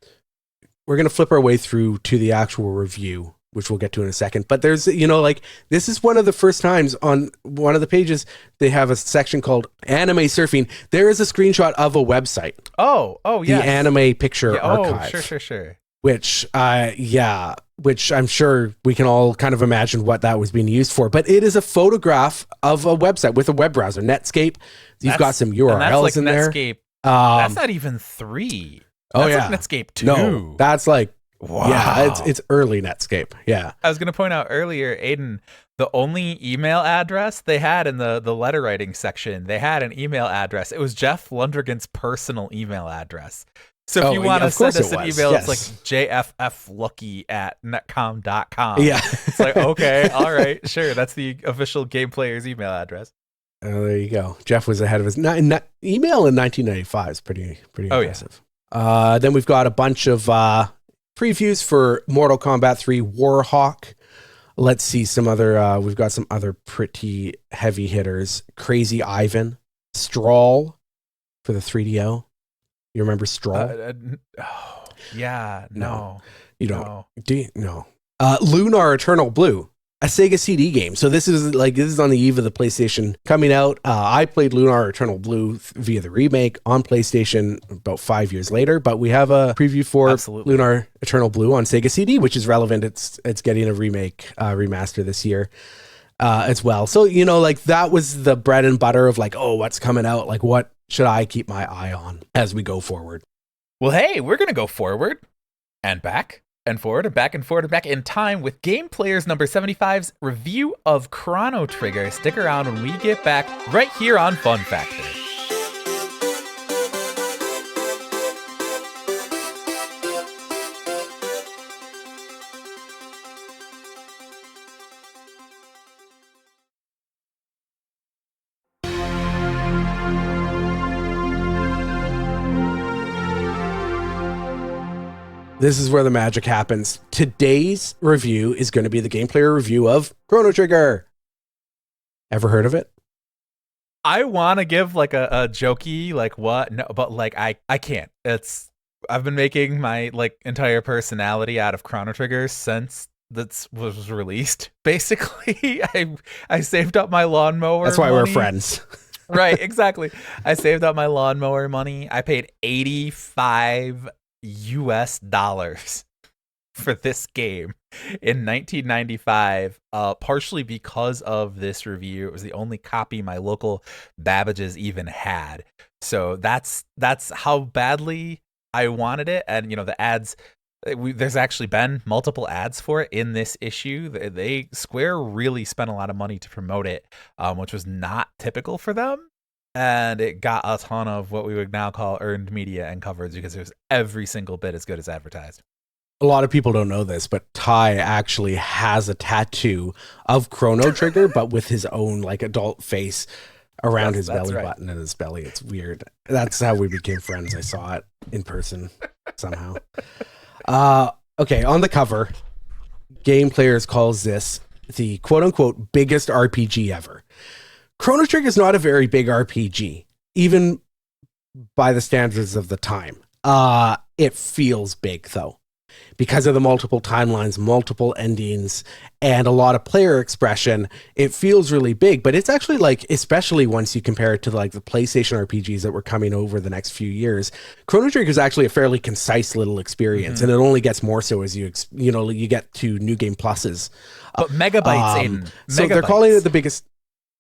We're going to flip our way through to the actual review, which we'll get to in a second. But there's, like, this is one of the first times on one of the pages they have a section called Anime Surfing. There is a screenshot of a website. Oh, yeah. The Anime Picture Archive. Oh, sure. Which I'm sure we can all kind of imagine what that was being used for. But it is a photograph of a website with a web browser, Netscape. You've got some URLs in there. Netscape. That's not even 3. That's like Netscape 2. No, that's like, wow. Yeah, it's early Netscape. Yeah. I was going to point out earlier, Aidan, the only email address they had in the letter writing section, they had an email address. It was Jeff Lundgren's personal email address. So if you want to send us an email, it's like jfflucky@netcom.com. Yeah. It's like, okay, all right, sure. That's the official Game Player's email address. There you go. Jeff was ahead of his email in 1995 is pretty impressive. Yeah. Then we've got a bunch of previews for Mortal Kombat 3 Warhawk. Let's see some other, we've got some other pretty heavy hitters. Crazy Ivan, Strawl for the 3DO. You remember Strawl? Yeah, no. You don't. No. Do you? No. Lunar Eternal Blue, a Sega CD game. So this is on the eve of the PlayStation coming out. I played Lunar Eternal Blue via the remake on PlayStation about 5 years later, but we have a preview for Lunar Eternal Blue on Sega CD, which is relevant. It's getting a remake, remaster this year as well. So, that was the bread and butter of what's coming out? Like, what should I keep my eye on as we go forward? Well, hey, we're going to go forward and back and forward and back and forward and back in time with Game Players number 75's review of Chrono Trigger. Stick around when we get back right here on Fun Factor. This is where the magic happens. Today's review is going to be the Game Player review of Chrono Trigger. Ever heard of it? I want to give a jokey, what? No, but I can't. I've been making my entire personality out of Chrono Trigger since that was released. Basically, I saved up my lawnmower. That's why money. We're friends. Right, exactly. I saved up my lawnmower money. I paid $85 for this game in 1995, partially because of this review. It was the only copy my local Babbage's even had. So that's how badly I wanted it. And the ads, there's actually been multiple ads for it in this issue. Square really spent a lot of money to promote it, which was not typical for them. And it got a ton of what we would now call earned media and coverage because it was every single bit as good as advertised. A lot of people don't know this, but Ty actually has a tattoo of Chrono Trigger, but with his own adult face around his belly button and his belly. It's weird. That's how we became friends. I saw it in person somehow. Okay, on the cover, Game Players calls this the quote-unquote biggest RPG ever. Chrono Trigger is not a very big RPG, even by the standards of the time. It feels big, though, because of the multiple timelines, multiple endings, and a lot of player expression. It feels really big, but it's actually especially once you compare it to the PlayStation RPGs that were coming over the next few years, Chrono Trigger is actually a fairly concise little experience, and it only gets more so as you get to New Game Pluses. But megabytes, Aidan. So they're calling it the biggest.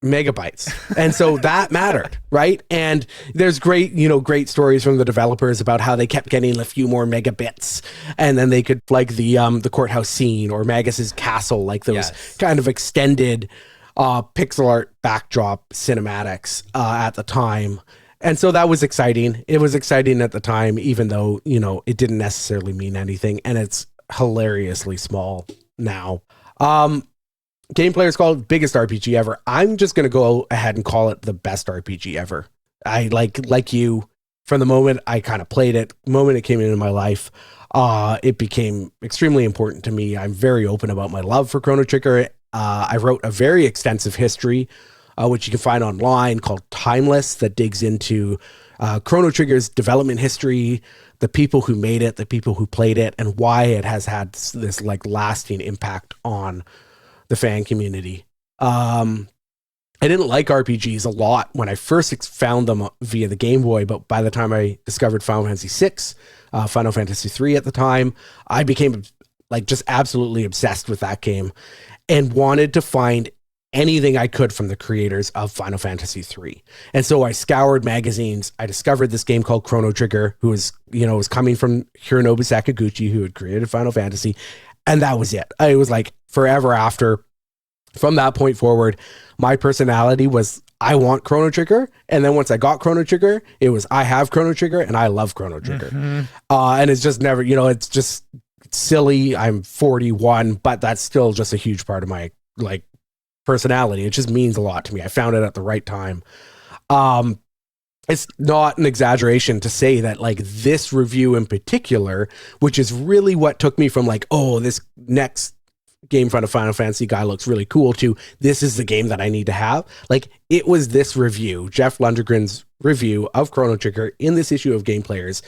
Megabytes. And so that mattered, right? And there's great stories from the developers about how they kept getting a few more megabits, and then they could the courthouse scene or Magus's castle, those kind of extended pixel art backdrop cinematics at the time. And so that was exciting. It was exciting at the time, even though, it didn't necessarily mean anything. And it's hilariously small now. Game Players call it biggest RPG ever. I'm just going to go ahead and call it the best RPG ever. I like you, from the moment I kind of played it, the moment it came into my life, it became extremely important to me. I'm very open about my love for Chrono Trigger. I wrote a very extensive history, which you can find online, called Timeless, that digs into Chrono Trigger's development history, the people who made it, the people who played it, and why it has had this like lasting impact on the fan community. I didn't like RPGs a lot when I first found them via the Game Boy, but by the time I discovered Final Fantasy VI, Final Fantasy III at the time, I became like just absolutely obsessed with that game and wanted to find anything I could from the creators of Final Fantasy III. And so I scoured magazines. I discovered this game called Chrono Trigger, who was coming from Hironobu Sakaguchi, who had created Final Fantasy. And that was it. It was like forever after. From that point forward, my personality was, I want Chrono Trigger. And then once I got Chrono Trigger, it was, I have Chrono Trigger and I love Chrono Trigger. Mm-hmm. And it's just never, it's just silly. I'm 41, but that's still just a huge part of my like personality. It just means a lot to me. I found it at the right time. It's not an exaggeration to say that like this review in particular, which is really what took me from like, oh, this next game front of Final Fantasy guy looks really cool, to this is the game that I need to have. Like, it was this review, Jeff Lundgren's review of Chrono Trigger in this issue of Game Players,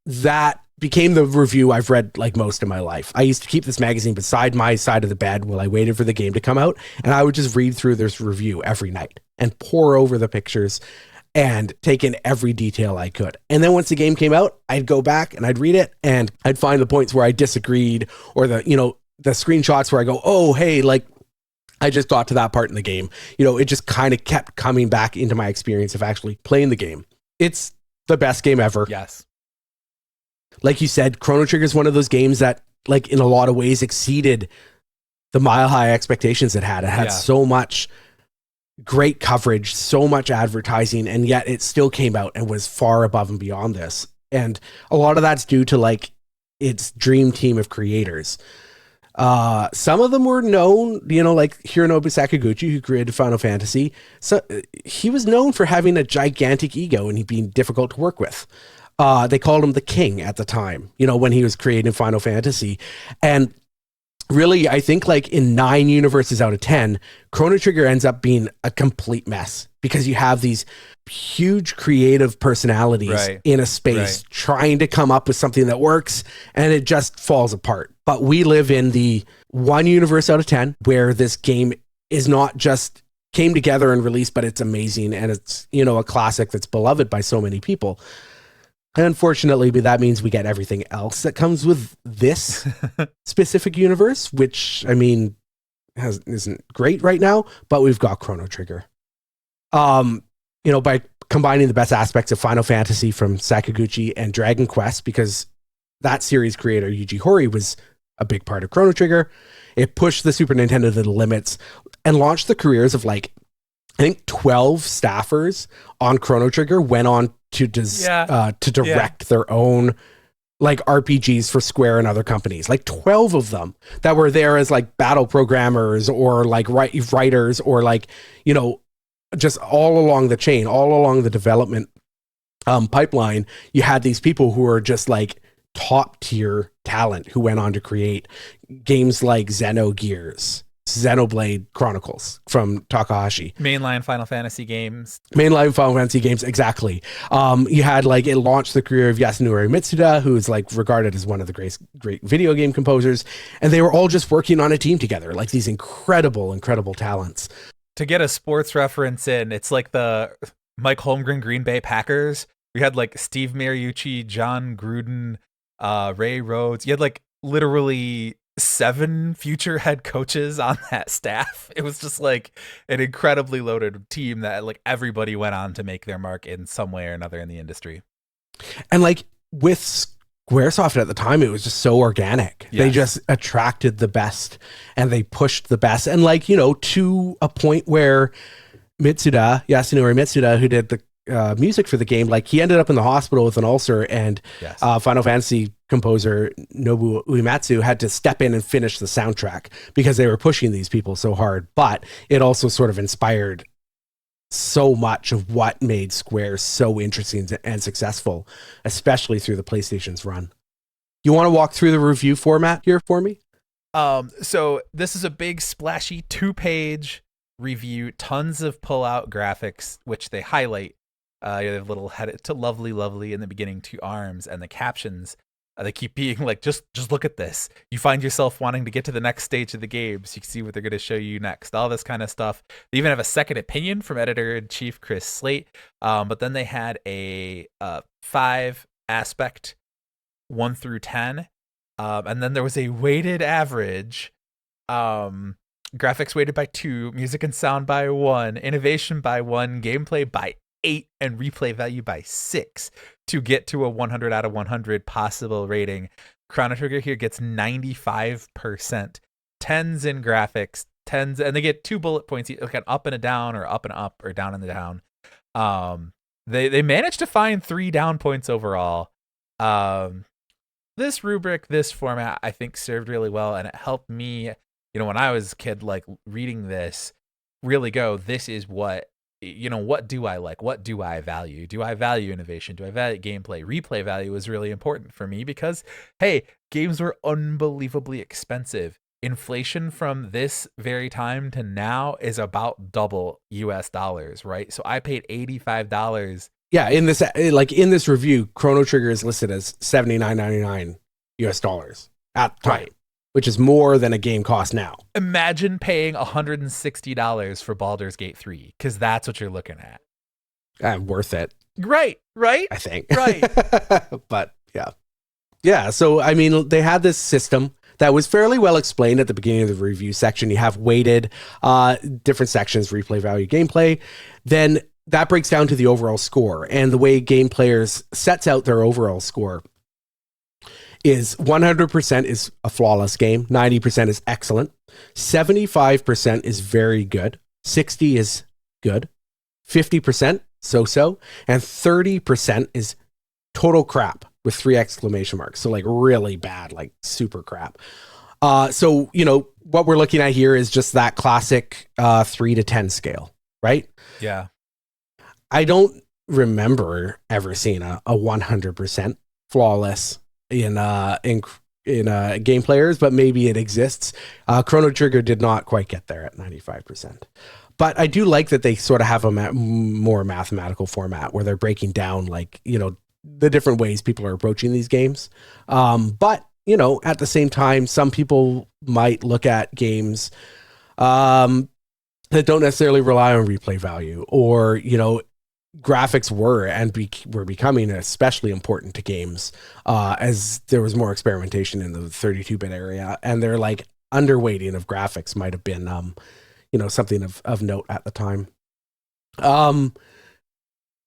that became the review I've read like most of my life. I used to keep this magazine beside my side of the bed while I waited for the game to come out, and I would just read through this review every night and pour over the pictures and take in every detail I could. And then once the game came out, I'd go back and I'd read it and I'd find the points where I disagreed, or the screenshots where I go, oh, hey, like I just got to that part in the game. It just kind of kept coming back into my experience of actually playing the game. It's the best game ever. Yes. Like you said, Chrono Trigger is one of those games that, like, in a lot of ways exceeded the mile-high expectations it had. It had so much great coverage, so much advertising, and yet it still came out and was far above and beyond this. And a lot of that's due to, like, its dream team of creators. Some of them were known, like Hironobu Sakaguchi, who created Final Fantasy. So he was known for having a gigantic ego and he being difficult to work with. They called him the king at the time, when he was creating Final Fantasy. And really, I think like in 9 universes out of 10, Chrono Trigger ends up being a complete mess because you have these huge creative personalities in a space trying to come up with something that works, and it just falls apart. But we live in the 1 universe out of 10 where this game is not just came together and released, but it's amazing, and it's, a classic that's beloved by so many people. And unfortunately, that means we get everything else that comes with this specific universe, which, I mean, isn't great right now, but we've got Chrono Trigger. By combining the best aspects of Final Fantasy from Sakaguchi and Dragon Quest, because that series creator, Yuji Horii, was a big part of Chrono Trigger. It pushed the Super Nintendo to the limits and launched the careers of, like, I think 12 staffers on Chrono Trigger went on to direct their own like RPGs for Square and other companies. Like 12 of them that were there as like battle programmers or like writers or like, just all along the chain, all along the development pipeline. You had these people who were just like top tier talent who went on to create games like Xenogears, Xenoblade Chronicles from Takahashi. Mainline Final Fantasy games. Exactly. You had like, it launched the career of Yasunori Mitsuda, who is like regarded as one of the great video game composers. And they were all just working on a team together, like these incredible talents. To get a sports reference in, it's like the Mike Holmgren Green Bay Packers. We had like Steve Mariucci, John Gruden, Ray Rhodes. You had like literally 7 future head coaches on that staff. It was just like an incredibly loaded team that like everybody went on to make their mark in some way or another in the industry. And like with Squaresoft at the time, it was just so organic. Yes. They just attracted the best and they pushed the best. And like, to a point where Yasunori Mitsuda, who did music for the game. Like he ended up in the hospital with an ulcer, and Yes. Final Fantasy composer Nobuo Uematsu had to step in and finish the soundtrack because they were pushing these people so hard. But it also sort of inspired so much of what made Square so interesting and successful, especially through the PlayStation's run. You want to walk through the review format here for me? So this is a big splashy 2-page review, tons of pull-out graphics, which they highlight. You have little head to lovely in the beginning, 2 arms, and the captions. They keep being like, just look at this. You find yourself wanting to get to the next stage of the game so you can see what they're going to show you next. All this kind of stuff. They even have a second opinion from editor-in-chief Chris Slate. But then they had a 5-aspect 1 through 10. And then there was a weighted average. Graphics weighted by 2, music and sound by 1, innovation by 1, gameplay by 8, and replay value by 6 to get to a 100 out of 100 possible rating. Chrono Trigger here gets 95%, 10s in graphics, 10s, and they get 2 bullet points, like an up and a down, or up and up, or down and the down. They managed to find 3 down points overall. This rubric, this format, I think served really well, and it helped me, when I was a kid, like reading this, really go, this is what do I like? What do I value? Do I value innovation? Do I value gameplay? Replay value is really important for me because, hey, games were unbelievably expensive. Inflation from this very time to now is about double US dollars, right? So I paid $85. Yeah, in this review, Chrono Trigger is listed as $79.99 US dollars at the time, which is more than a game costs now. Imagine paying $160 for Baldur's Gate 3, because that's what you're looking at. Worth it. Right? I think. Right. But yeah. Yeah, so I mean, they had this system that was fairly well explained at the beginning of the review section. You have weighted different sections, replay value, gameplay. Then that breaks down to the overall score. And the way game players sets out their overall score is 100% is a flawless game, 90% is excellent, 75% is very good, 60% is good, 50% so-so, and 30% is total crap with 3 exclamation marks. So like really bad, like super crap. So, what we're looking at here is just that classic 3 to 10 scale, right? Yeah. I don't remember ever seeing a 100% flawless in game players, but maybe it exists. Chrono Trigger did not quite get there at 95%. But I do like that they sort of have a more mathematical format where they're breaking down the different ways people are approaching these games. But at the same time, some people might look at games that don't necessarily rely on replay value, or graphics were becoming especially important to games as there was more experimentation in the 32-bit area, and their underweighting of graphics might have been something of note at the time.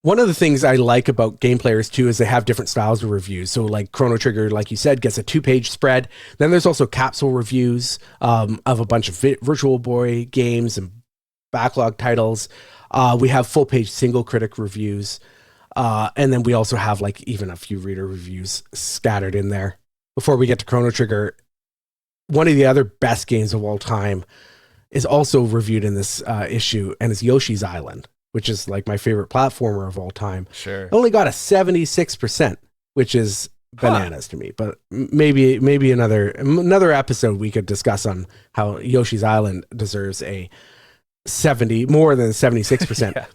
One of the things I like about game players too is they have different styles of reviews. So like Chrono Trigger, like you said, gets a 2-page spread. Then there's also capsule reviews of a bunch of Virtual Boy games and backlog titles. We have full-page single critic reviews. And then we also have even a few reader reviews scattered in there. Before we get to Chrono Trigger, one of the other best games of all time is also reviewed in this issue, and it's Yoshi's Island, which is my favorite platformer of all time. Sure. It only got a 76%, which is bananas to me. But maybe another episode we could discuss on how Yoshi's Island deserves a more than 76%. Yeah.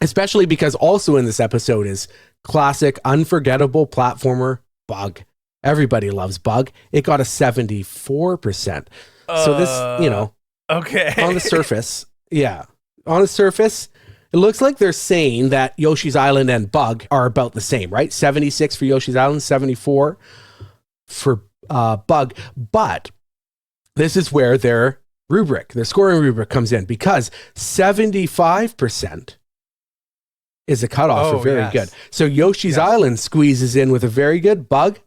Especially because also in this episode is classic, unforgettable platformer Bug. Everybody loves Bug. It got a 74%. So this, okay. On the surface, it looks like they're saying that Yoshi's Island and Bug are about the same, right? 76 for Yoshi's Island, 74 for Bug. But this is where their scoring rubric comes in, because 75% is a cutoff for very good. So Yoshi's Island squeezes in with a very good, Bug,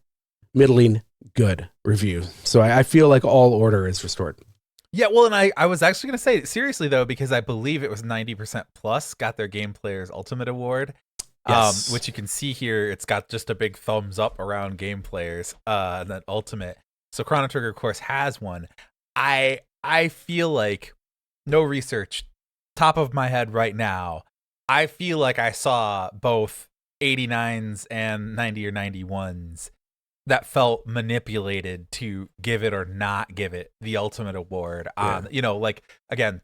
middling good review. So I feel like all order is restored. Yeah, well, and I was actually going to say, seriously, though, because I believe it was 90% plus got their Game Player's Ultimate Award, Yes. which you can see here. It's got just a big thumbs up around Game Players, that Ultimate. So Chrono Trigger, of course, has one. I feel like, no research, top of my head right now, I feel like I saw both 89s and 90 or 91s that felt manipulated to give it or not give it the Ultimate Award on, like, again,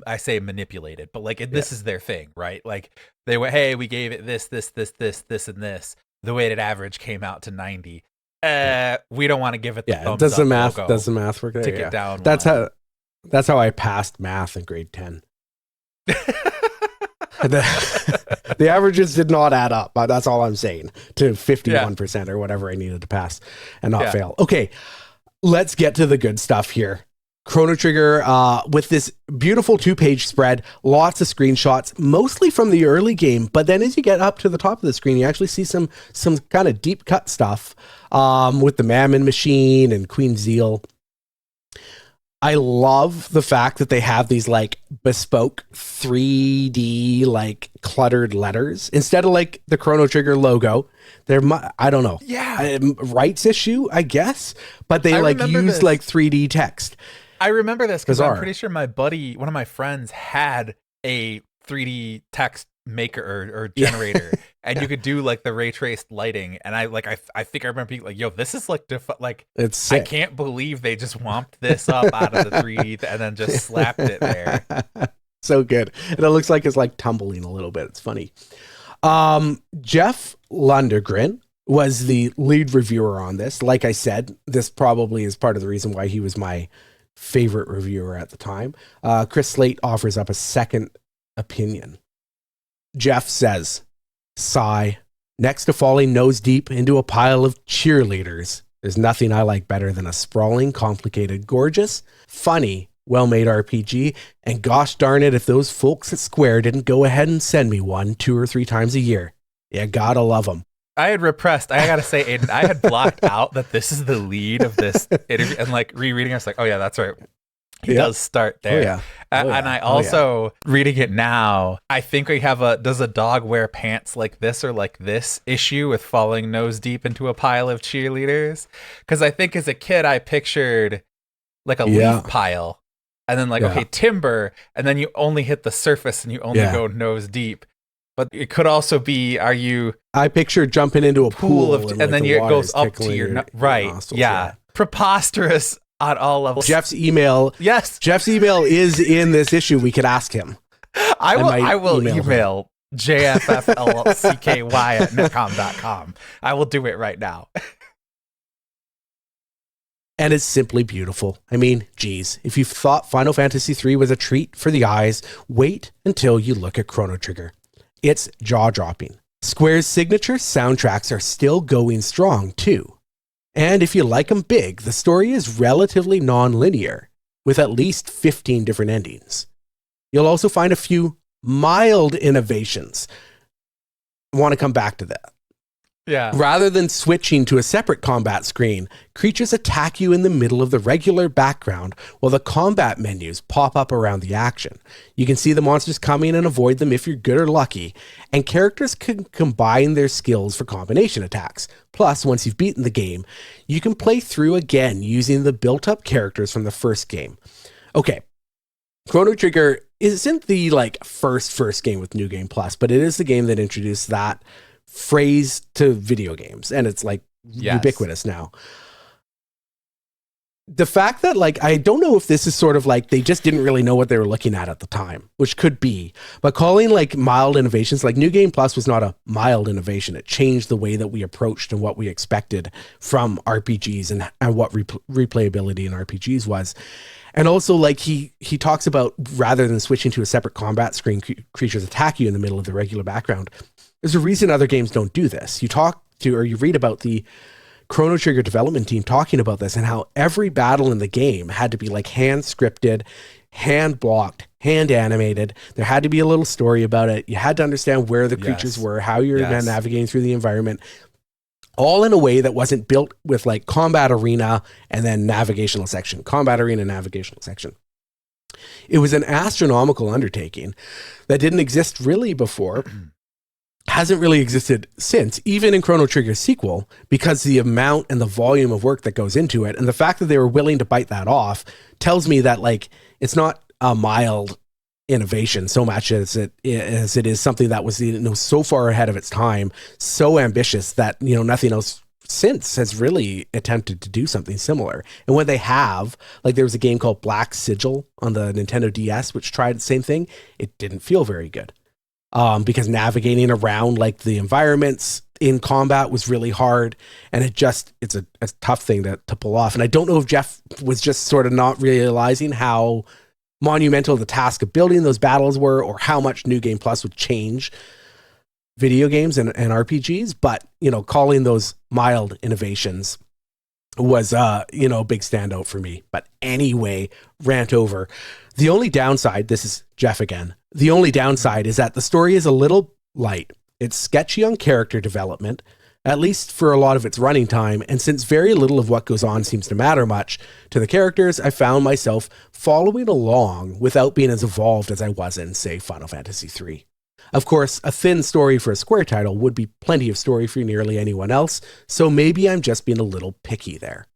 I say manipulated, but like this is their thing, right? Like they went, hey, we gave it this, and this. The weighted average came out to 90. We don't want to give it the thumbs does the up math logo. does the math work there? Tick it down. That's how I passed math in grade 10. The averages did not add up, but that's all I'm saying, to 51% or whatever I needed to pass and not fail. Okay, let's get to the good stuff here. Chrono Trigger, with this beautiful 2-page spread, lots of screenshots, mostly from the early game, but then as you get up to the top of the screen, you actually see some kind of deep cut stuff with the Mammon Machine and Queen Zeal. I love the fact that they have these like bespoke 3D like cluttered letters instead of like the Chrono Trigger logo. They're I don't know. Yeah. Rights issue, I guess, but they like use like 3D text. I remember this because I'm pretty sure my buddy, one of my friends, had a 3D text maker or generator, and you could do like the ray traced lighting. And I think I remember being like, "Yo, this is like it's sick. I can't believe they just womped this up out of the 3D and then just slapped it there." So good, and it looks like it's like tumbling a little bit. It's funny. Jeff Lundgren was the lead reviewer on this. Like I said, this probably is part of the reason why he was my favorite reviewer at the time. Chris Slate offers up a second opinion. Jeff says, sigh, next to falling nose deep into a pile of cheerleaders, there's nothing I like better than a sprawling, complicated, gorgeous, funny, well-made RPG, and gosh darn it if those folks at Square didn't go ahead and send me one 2 or 3 times a year. You gotta love them. I had repressed. I gotta say, Aidan, I had blocked out that this is the lead of this interview, and like rereading, I was like, "Oh yeah, that's right." He does start there. And I also reading it now. I think we have does a dog wear pants like this or like this issue with falling nose deep into a pile of cheerleaders? Because I think as a kid, I pictured like a leaf pile, and then like okay, timber, and then you only hit the surface and you only go nose deep. But it could also be, I picture jumping into a pool and then it goes up to your nostrils, preposterous on all levels. Jeff's email is in this issue. We could ask him. I will email jfflcky@netcom.com. I will do it right now. And it's simply beautiful. I mean, geez, if you thought Final Fantasy III was a treat for the eyes, wait until you look at Chrono Trigger. It's jaw-dropping. Square's signature soundtracks are still going strong, too. And if you like them big, the story is relatively non-linear, with at least 15 different endings. You'll also find a few mild innovations. I want to come back to that. Yeah. Rather than switching to a separate combat screen, creatures attack you in the middle of the regular background while the combat menus pop up around the action. You can see the monsters coming and avoid them if you're good or lucky, and characters can combine their skills for combination attacks. Plus, once you've beaten the game, you can play through again using the built-up characters from the first game. Okay, Chrono Trigger isn't the first game with New Game Plus, but it is the game that introduced that phrase to video games, and it's ubiquitous now. The fact that I don't know if this is sort of they just didn't really know what they were looking at the time, which could be, but calling mild innovations, New Game Plus was not a mild innovation. It changed the way that we approached and what we expected from RPGs and what replayability in RPGs was. And also he talks about, rather than switching to a separate combat screen, creatures attack you in the middle of the regular background. There's a reason other games don't do this. You read about the Chrono Trigger development team talking about this and how every battle in the game had to be hand scripted, hand blocked, hand animated. There had to be a little story about it. You had to understand where the creatures were, how you're navigating through the environment. all in a way that wasn't built with like combat arena and then navigational section, combat arena, navigational section. It was an astronomical undertaking that didn't exist really before, hasn't really existed since, even in Chrono Trigger's sequel, because the amount and the volume of work that goes into it, and the fact that they were willing to bite that off tells me that like it's not a mild innovation so much as it is something that was, you know, so far ahead of its time, so ambitious that, you know, nothing else since has really attempted to do something similar. And when they have, like there was a game called Black Sigil on the Nintendo DS, which tried the same thing. It didn't feel very good. Because navigating around like the environments in combat was really hard, and it's a tough thing to pull off. And I don't know if Jeff was just sort of not realizing how monumental the task of building those battles were, or how much New Game Plus would change video games and RPGs. But, you know, calling those mild innovations was, you know, a big standout for me. But anyway, rant over. The only downside, this is Jeff again, the only downside is that the story is a little light. It's sketchy on character development, at least for a lot of its running time. And since very little of what goes on seems to matter much to the characters, I found myself following along without being as evolved as I was in, say, Final Fantasy III. Of course, a thin story for a Square title would be plenty of story for nearly anyone else, so maybe I'm just being a little picky there.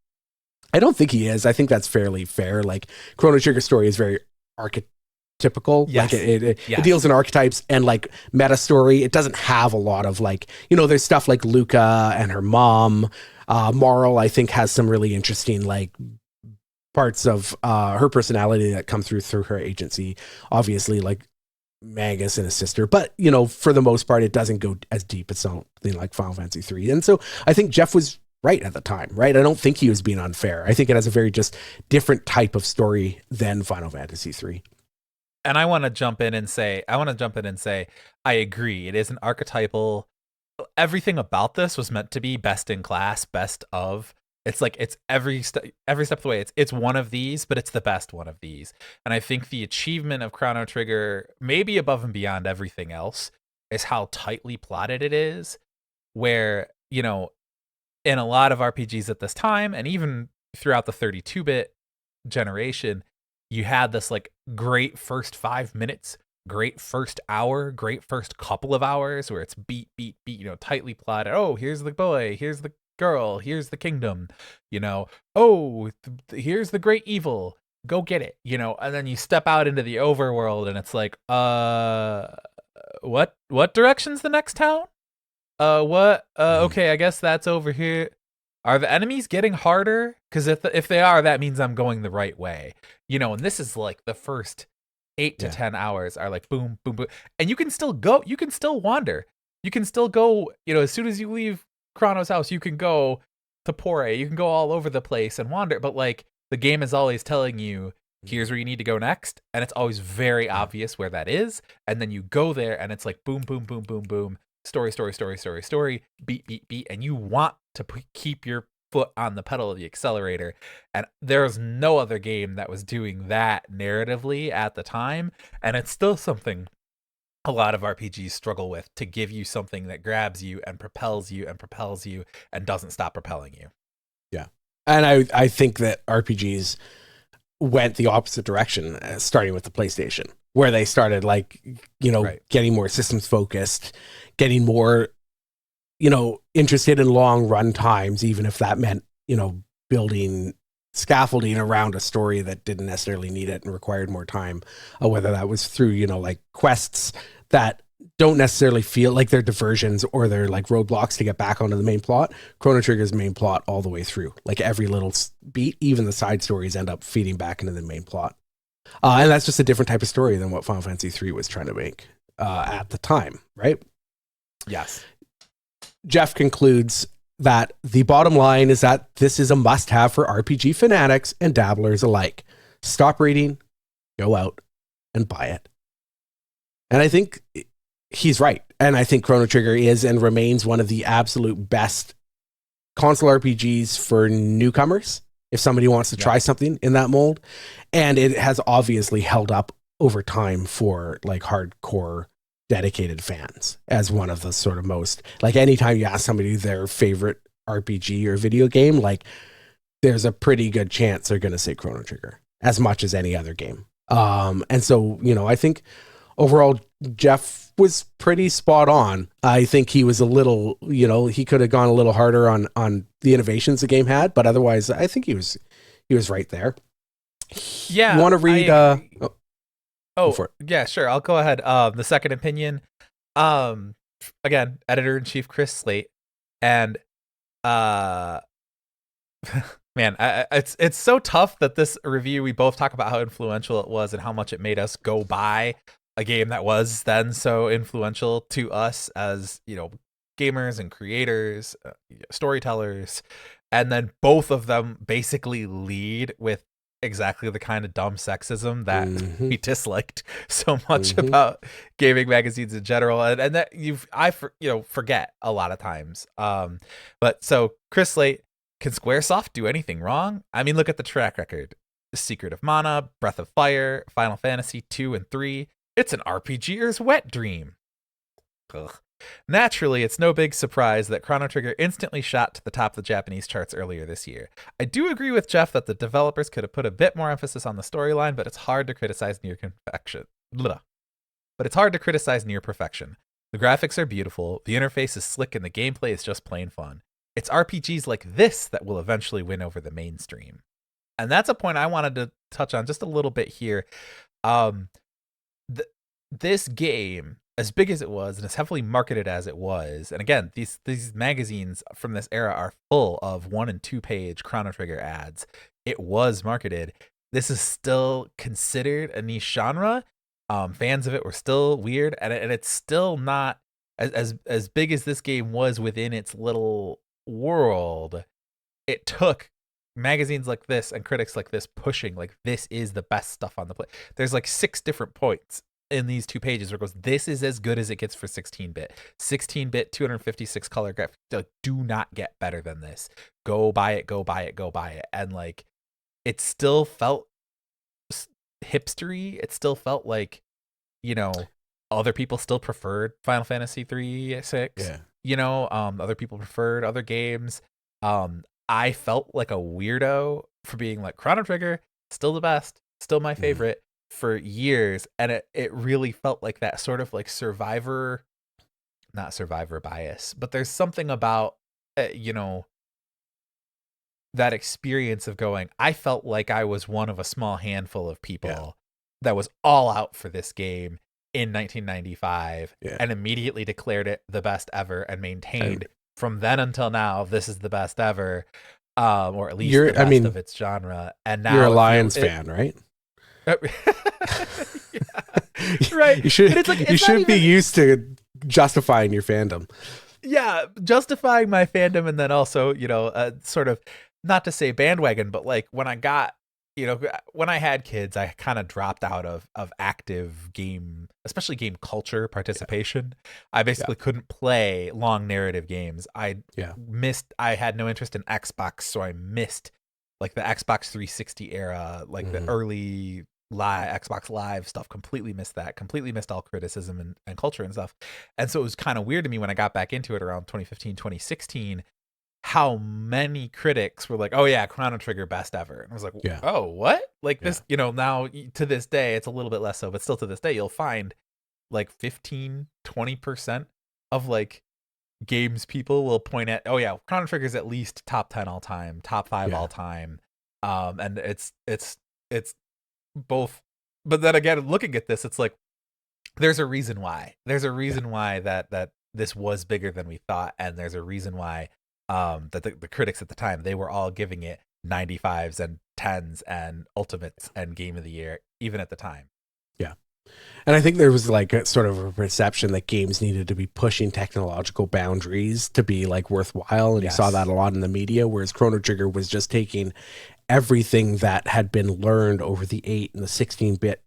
I don't think he is. I think that's fairly fair. Like, Chrono Trigger's story is very archetypical. Yes. Like it deals in archetypes and like meta story. It doesn't have a lot of like, you know, there's stuff like Luca and her mom. Marl, I think, has some really interesting like parts of her personality that come through her agency. Obviously, like Magus and his sister, but you know, for the most part, it doesn't go as deep as something like Final Fantasy III. And so I think Jeff was right at the time, right? I don't think he was being unfair. I think it has a very just different type of story than Final Fantasy III. And I want to jump in and say, I agree. It is an archetypal. Everything about this was meant to be best in class, best of. It's like, it's every step of the way. It's one of these, but it's the best one of these. And I think the achievement of Chrono Trigger, maybe above and beyond everything else, is how tightly plotted it is. Where, you know, in a lot of RPGs at this time, and even throughout the 32-bit generation, you had this like great first 5 minutes, great first hour, great first couple of hours where it's beat, you know, tightly plotted. Oh, here's the boy, here's the girl, here's the kingdom, you know, oh, here's the great evil, go get it, you know. And then you step out into the overworld and it's like, what direction's the next town? Okay, I guess that's over here. Are the enemies getting harder? Because if they are, that means I'm going the right way. You know, and this is like the first 8 to 10 hours are like boom, boom, boom. And you can still go, you can still wander. You can still go, you know, as soon as you leave Chrono's house, you can go to Pore. You can go all over the place and wander. But like, the game is always telling you, here's where you need to go next. And it's always very obvious where that is. And then you go there and it's like boom, boom, boom, boom, boom. Story, beat, and you want to keep your foot on the pedal of the accelerator. And there's no other game that was doing that narratively at the time. And it's still something a lot of RPGs struggle with, to give you something that grabs you and propels you and doesn't stop propelling you. Yeah. And I think that RPGs went the opposite direction, starting with the PlayStation, where they started like, you know, getting more systems focused, getting more, you know, interested in long run times, even if that meant, you know, building scaffolding around a story that didn't necessarily need it and required more time, whether that was through, you know, like quests that don't necessarily feel like they're diversions or they're like roadblocks to get back onto the main plot. Chrono Trigger's main plot all the way through, like every little beat, even the side stories end up feeding back into the main plot. And that's just a different type of story than what Final Fantasy III was trying to make at the time, right? Yes. Jeff concludes that the bottom line is that this is a must-have for RPG fanatics and dabblers alike. Stop reading, go out, and buy it. And I think he's right. And I think Chrono Trigger is and remains one of the absolute best console RPGs for newcomers, if somebody wants to try something in that mold. And it has obviously held up over time for like hardcore dedicated fans as one of the sort of most, like, anytime you ask somebody their favorite RPG or video game, like there's a pretty good chance they're going to say Chrono Trigger as much as any other game. And so, I think overall Jeff was pretty spot on. I think he was a little, he could have gone a little harder on the innovations the game had, but otherwise I think he was right there. Yeah. You want to read yeah, sure. I'll go ahead. The second opinion, again, editor-in-chief Chris Slate, and man, it's so tough that this review, we both talk about how influential it was and how much it made us go buy a game that was then so influential to us as, gamers and creators, storytellers, and then both of them basically lead with exactly the kind of dumb sexism that we disliked so much about gaming magazines in general, and that I forget a lot of times. But so Chris Slate, can Squaresoft do anything wrong? I mean, look at the track record: Secret of Mana, Breath of Fire, Final Fantasy 2 and 3. It's an RPGer's wet dream. Ugh. Naturally, it's no big surprise that Chrono Trigger instantly shot to the top of the Japanese charts earlier this year. I do agree with Jeff that the developers could have put a bit more emphasis on the storyline, but it's hard to criticize near perfection. The graphics are beautiful, the interface is slick, and the gameplay is just plain fun. It's RPGs like this that will eventually win over the mainstream. And that's a point I wanted to touch on just a little bit here. This game, as big as it was and as heavily marketed as it was, and again, these magazines from this era are full of 1 and 2 page Chrono Trigger ads. It was marketed. This is still considered a niche genre. Fans of it were still weird, and it's still not as big as this game was within its little world. It took magazines like this and critics like this pushing like this is the best stuff on the play. There's like 6 different points in these 2 pages where it goes, this is as good as it gets for 16-bit. 16-bit, 256 color graphics. Like, do not get better than this. Go buy it, go buy it, go buy it. And like, it still felt hipstery. It still felt like, other people still preferred Final Fantasy 3, 6. Yeah. Other people preferred other games. I felt like a weirdo for being like, Chrono Trigger, still the best, still my favorite. For years, and it really felt like that sort of like not survivor bias, but there's something about that experience of going, I felt like I was one of a small handful of people that was all out for this game in 1995 and immediately declared it the best ever and maintained from then until now this is the best ever, or at least the best of its genre. And now you're a Lions fan, right? Right. You should be used to justifying your fandom. Yeah, justifying my fandom, and then also, sort of, not to say bandwagon, but like when I got, when I had kids, I kind of dropped out of active game, especially game culture participation. I basically couldn't play long narrative games. I had no interest in Xbox, so I missed like the Xbox 360 era, like the early Xbox Live stuff. Completely missed all criticism and culture and stuff. And so it was kind of weird to me when I got back into it around 2015, 2016, how many critics were like, oh yeah, Chrono Trigger best ever. And I was like, oh, what? Like this, now to this day, it's a little bit less so, but still to this day, you'll find like 15, 20% of like games people will point at, oh yeah, Chrono Trigger is at least top 10 all time, top 5 all time. And it's both, but then again, looking at this, it's like there's a reason why that this was bigger than we thought, and there's a reason why that the critics at the time, they were all giving it 95s and 10s and ultimates and game of the year even at the time. And I think there was like a sort of a perception that games needed to be pushing technological boundaries to be like worthwhile. And you saw that a lot in the media, whereas Chrono Trigger was just taking everything that had been learned over the 8 and the 16-bit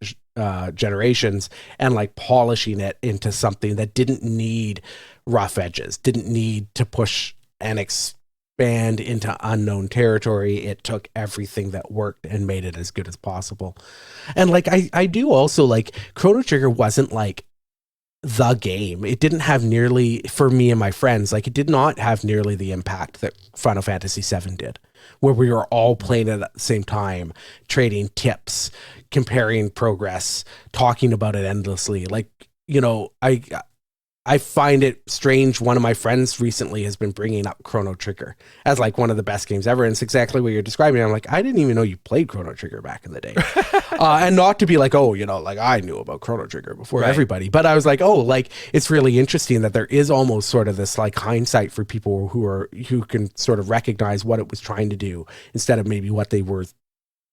generations and like polishing it into something that didn't need rough edges, didn't need to push and expand into unknown territory. It took everything that worked and made it as good as possible. And like I do also like Chrono Trigger wasn't like the game. It didn't have nearly, for me and my friends, like it did not have nearly the impact that Final Fantasy VII did, where we were all playing it at the same time, trading tips, comparing progress, talking about it endlessly. Like, you know, I find it strange. One of my friends recently has been bringing up Chrono Trigger as like one of the best games ever. And it's exactly what you're describing. I'm like, I didn't even know you played Chrono Trigger back in the day. And not to be like, oh, you know, like I knew about Chrono Trigger before everybody, but I was like, oh, like it's really interesting that there is almost sort of this like hindsight for people who can sort of recognize what it was trying to do instead of maybe what they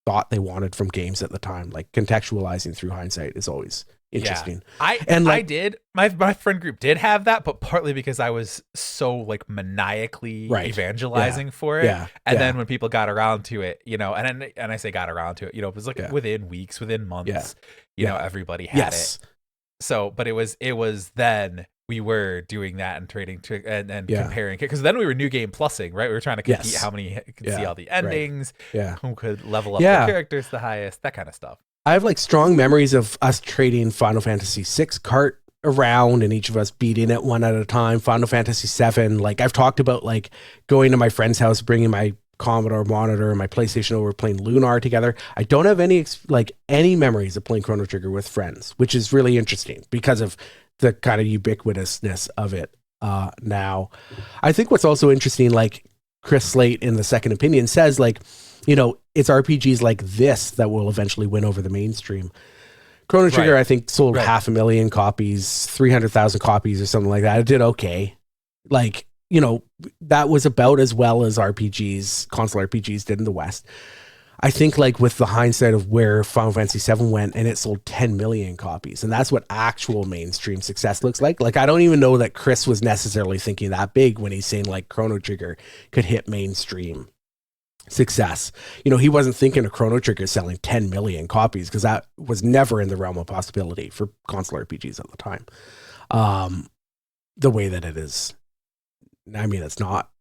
thought they wanted from games at the time. Like contextualizing through hindsight is always interesting. Yeah. My friend group did have that, but partly because I was so like maniacally evangelizing for it. Yeah. And then when people got around to it, you know, and I say got around to it, you know, it was like within weeks, within months, you know, everybody had it. So, but it was then we were doing that and trading and comparing, because then we were new game plussing, right? We were trying to compete how many could see all the endings, who could level up their characters the highest, that kind of stuff. I have like strong memories of us trading Final Fantasy VI cart around and each of us beating it one at a time. Final Fantasy VII, like I've talked about like going to my friend's house, bringing my Commodore monitor and my PlayStation over, playing Lunar together. I don't have any memories of playing Chrono Trigger with friends, which is really interesting because of the kind of ubiquitousness of it now. I think what's also interesting, like Chris Slate in the Second Opinion says, like, you know, it's RPGs like this that will eventually win over the mainstream. Chrono Trigger, I think, sold 500,000 copies, 300,000 copies or something like that. It did okay. Like, you know, that was about as well as RPGs, console RPGs did in the West. I think like with the hindsight of where Final Fantasy VII went, and it sold 10 million copies, and that's what actual mainstream success looks like. Like, I don't even know that Chris was necessarily thinking that big when he's saying like Chrono Trigger could hit mainstream success. You know, he wasn't thinking of Chrono Trigger selling 10 million copies because that was never in the realm of possibility for console RPGs at the time. The way that it is, I mean, it's not.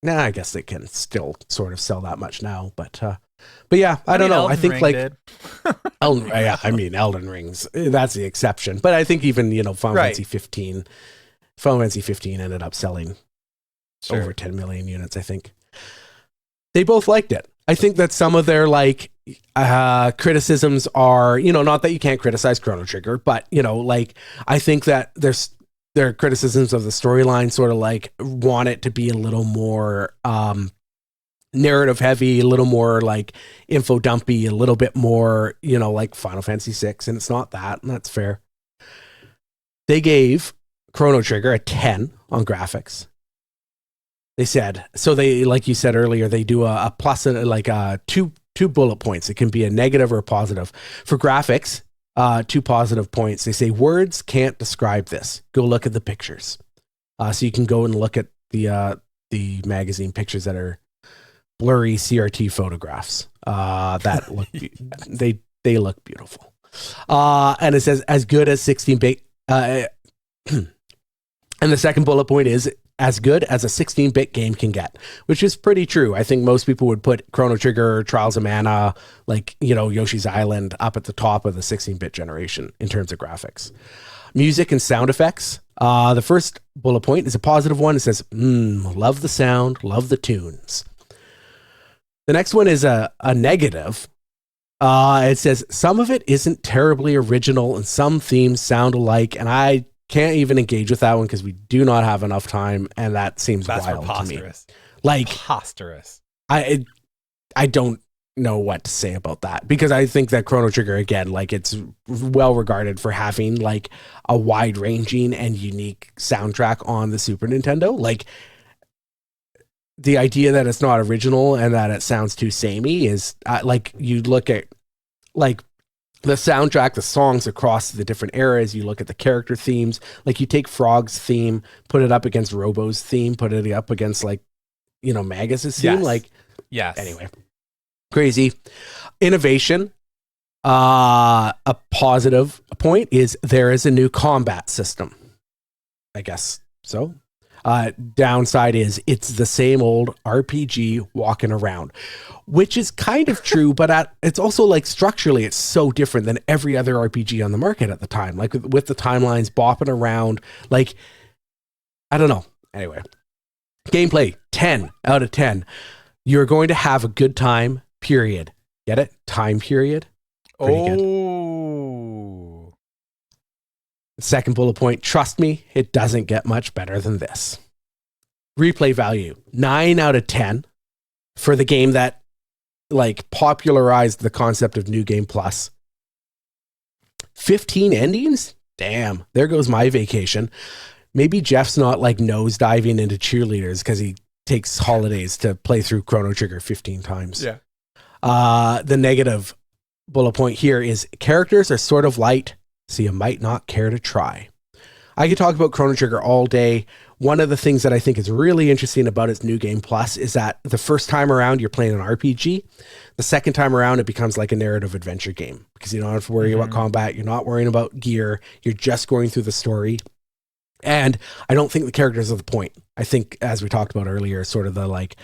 Nah, I guess they can still sort of sell that much now, but yeah, I don't know. I think like Elden Rings, that's the exception. But I think even, you know, Final Fantasy 15 ended up selling over 10 million units, I think. They both liked it. I think that some of their like criticisms are, you know, not that you can't criticize Chrono Trigger, but, you know, like I think that their criticisms of the storyline sort of like want it to be a little more narrative heavy, a little more like info dumpy, a little bit more, you know, like Final Fantasy VI, and it's not that, and that's fair. They gave Chrono Trigger a 10 on graphics. They said, so they, like you said earlier, they do a plus, like two bullet points. It can be a negative or a positive. For graphics, 2 positive points. They say words can't describe this. Go look at the pictures. So you can go and look at the magazine pictures that are blurry CRT photographs that look they look beautiful. And it says as good as 16-bit. And the second bullet point is as good as a 16-bit game can get, which is pretty true. I think most people would put Chrono Trigger, Trials of Mana, like, you know, Yoshi's Island up at the top of the 16-bit generation in terms of graphics. Music and sound effects. The first bullet point is a positive one. It says, love the sound, love the tunes. The next one is a negative. It says, some of it isn't terribly original and some themes sound alike, and I can't even engage with that one because we do not have enough time, and that seems wild to me. Like, preposterous. I don't know what to say about that, because I think that Chrono Trigger, again, like, it's well regarded for having like a wide ranging and unique soundtrack on the Super Nintendo. Like, the idea that it's not original and that it sounds too samey is like, you look at like the soundtrack, the songs across the different eras, you look at the character themes, like you take Frog's theme, put it up against Robo's theme, put it up against like, you know, Magus's theme. Like, anyway, crazy. Innovation. A positive point is there is a new combat system. I guess so. Downside is it's the same old RPG walking around, which is kind of true, but it's also like structurally, it's so different than every other RPG on the market at the time. Like with the timelines bopping around, like, I don't know. Anyway, gameplay, 10 out of 10. You're going to have a good time, period. Get it? Time period. Pretty good. Second bullet point, trust me, it doesn't get much better than this. Replay value, 9 out of 10 for the game that like popularized the concept of New Game Plus. 15 endings? Damn, there goes my vacation. Maybe Jeff's not like nose diving into cheerleaders because he takes holidays to play through Chrono Trigger 15 times. Yeah. The negative bullet point here is characters are sort of light, so you might not care to try. I could talk about Chrono Trigger all day. One of the things that I think is really interesting about its New Game Plus is that the first time around you're playing an RPG. The second time around it becomes like a narrative adventure game because you don't have to worry about combat. You're not worrying about gear. You're just going through the story. And I don't think the characters are the point. I think, as we talked about earlier, sort of the like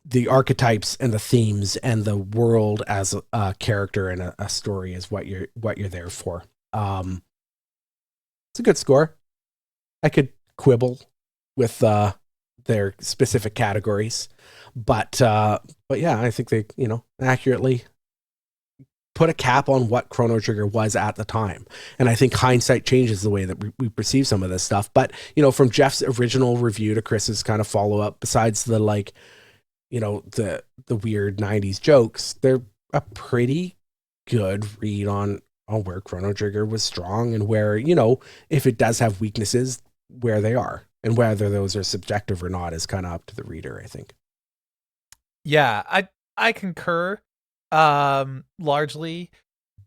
the archetypes and the themes and the world as a character and a story is what you're there for. It's a good score. I could quibble with their specific categories, but yeah, I think they accurately put a cap on what Chrono Trigger was at the time. And I think hindsight changes the way that we perceive some of this stuff. But, from Jeff's original review to Chris's kind of follow up, besides the like, the weird 90s jokes, they're a pretty good read on where Chrono Trigger was strong and where, if it does have weaknesses, where they are. And whether those are subjective or not is kind of up to the reader, I think. Yeah, I concur. Largely,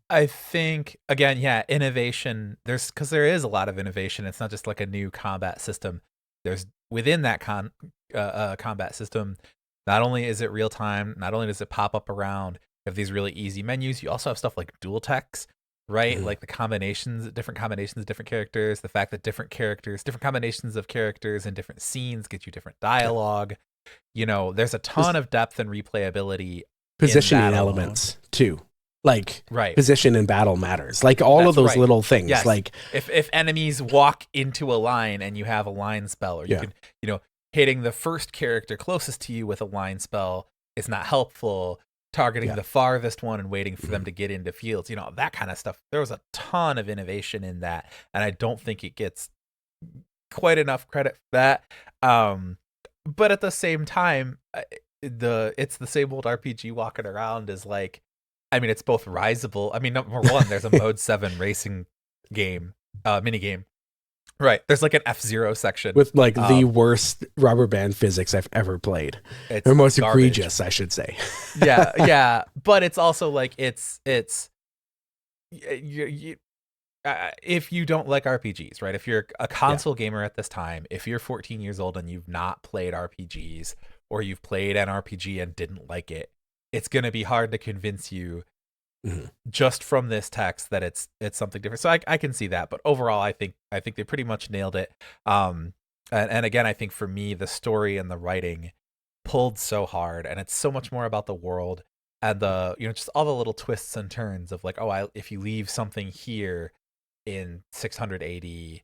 I think, again, yeah, innovation, because there is a lot of innovation. It's not just like a new combat system. There's within that combat system, not only is it real time, not only does it pop up around, you have these really easy menus, you also have stuff like dual techs, right? Like the different combinations of different characters, the fact that different combinations of characters in different scenes get you different dialogue. There's a ton of depth and replayability. Positioning elements too, like position in battle matters, like all of those little things. Yes. Like if enemies walk into a line and you have a line spell, or you can hitting the first character closest to you with a line spell is not helpful, targeting the farthest one and waiting for them to get into fields, that kind of stuff. There was a ton of innovation in that, and I don't think it gets quite enough credit for that. But at the same time, it's the same old RPG walking around is like, I mean, it's both risable. I mean, number one, there's a mode 7 racing game, mini game. Right. There's like an F-Zero section with like the worst rubber band physics I've ever played. Or most egregious, I should say. Yeah. But it's also like, it's if you don't like RPGs, right? If you're a console gamer at this time, if you're 14 years old and you've not played RPGs, or you've played an RPG and didn't like it, it's going to be hard to convince you just from this text that it's something different. So I can see that, but overall, I think they pretty much nailed it. And again, I think for me, the story and the writing pulled so hard, and it's so much more about the world and the just all the little twists and turns of like, if you leave something here in 680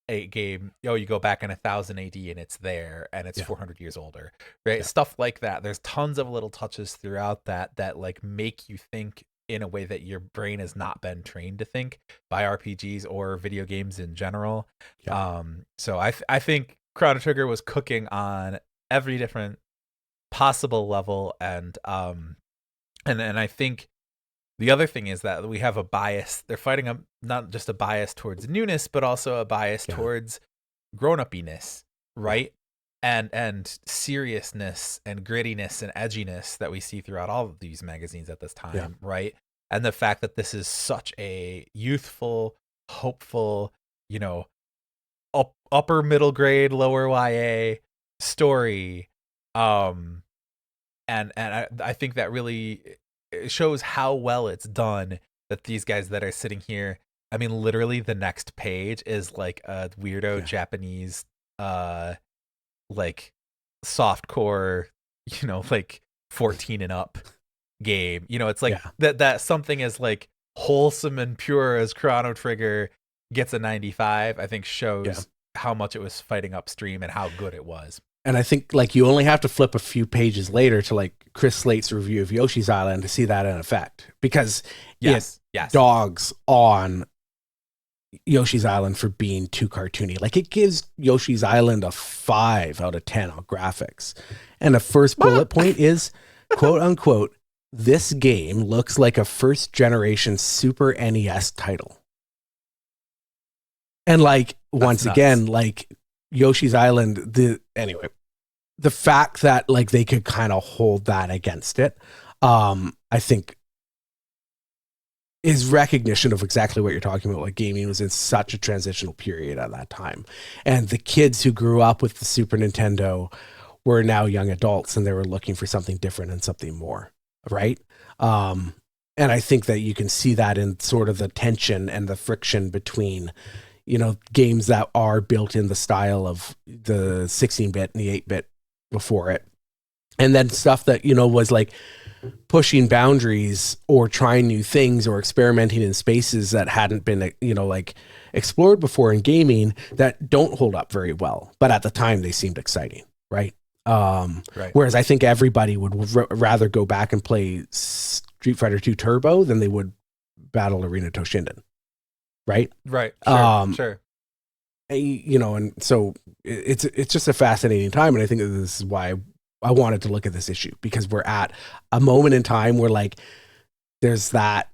a game, you go back in 1000 AD and it's there and it's 400 years older, right? Stuff like that. There's tons of little touches throughout that like make you think in a way that your brain has not been trained to think by RPGs or video games in general. So I think Chrono Trigger was cooking on every different possible level, and I think the other thing is that we have a bias. They're fighting not just a bias towards newness, but also a bias towards grown-upiness, right? And seriousness and grittiness and edginess that we see throughout all of these magazines at this time, right? And the fact that this is such a youthful, hopeful, upper middle grade, lower YA story. And I think that really it shows how well it's done, that these guys that are sitting here, I mean, literally the next page is like a weirdo Japanese like softcore, like 14 and up game. It's like Yeah. that something as like wholesome and pure as Chrono Trigger gets a 95, I think Yeah. shows how much it was fighting upstream and how good it was. And I think like you only have to flip a few pages later to like Chris Slate's review of Yoshi's Island to see that in effect, because Yes. it dogs on Yoshi's Island for being too cartoony. Like it gives Yoshi's Island a 5 out of 10 on graphics. And the first bullet point is, quote unquote, this game looks like a first generation Super NES title. And like, once again, like Yoshi's Island, the fact that like they could kind of hold that against it, I think is recognition of exactly what you're talking about. Like gaming was in such a transitional period at that time. And the kids who grew up with the Super Nintendo were now young adults and they were looking for something different and something more. Right. And I think that you can see that in sort of the tension and the friction between, games that are built in the style of the 16-bit and the 8-bit before it. And then stuff that, was like pushing boundaries or trying new things or experimenting in spaces that hadn't been, like explored before in gaming that don't hold up very well. But at the time they seemed exciting. Right. Right. Whereas I think everybody would rather go back and play Street Fighter 2 Turbo than they would Battle Arena Toshinden. Right. Right. Sure. Sure. And so it's just a fascinating time. And I think that this is why I wanted to look at this issue, because we're at a moment in time where like there's that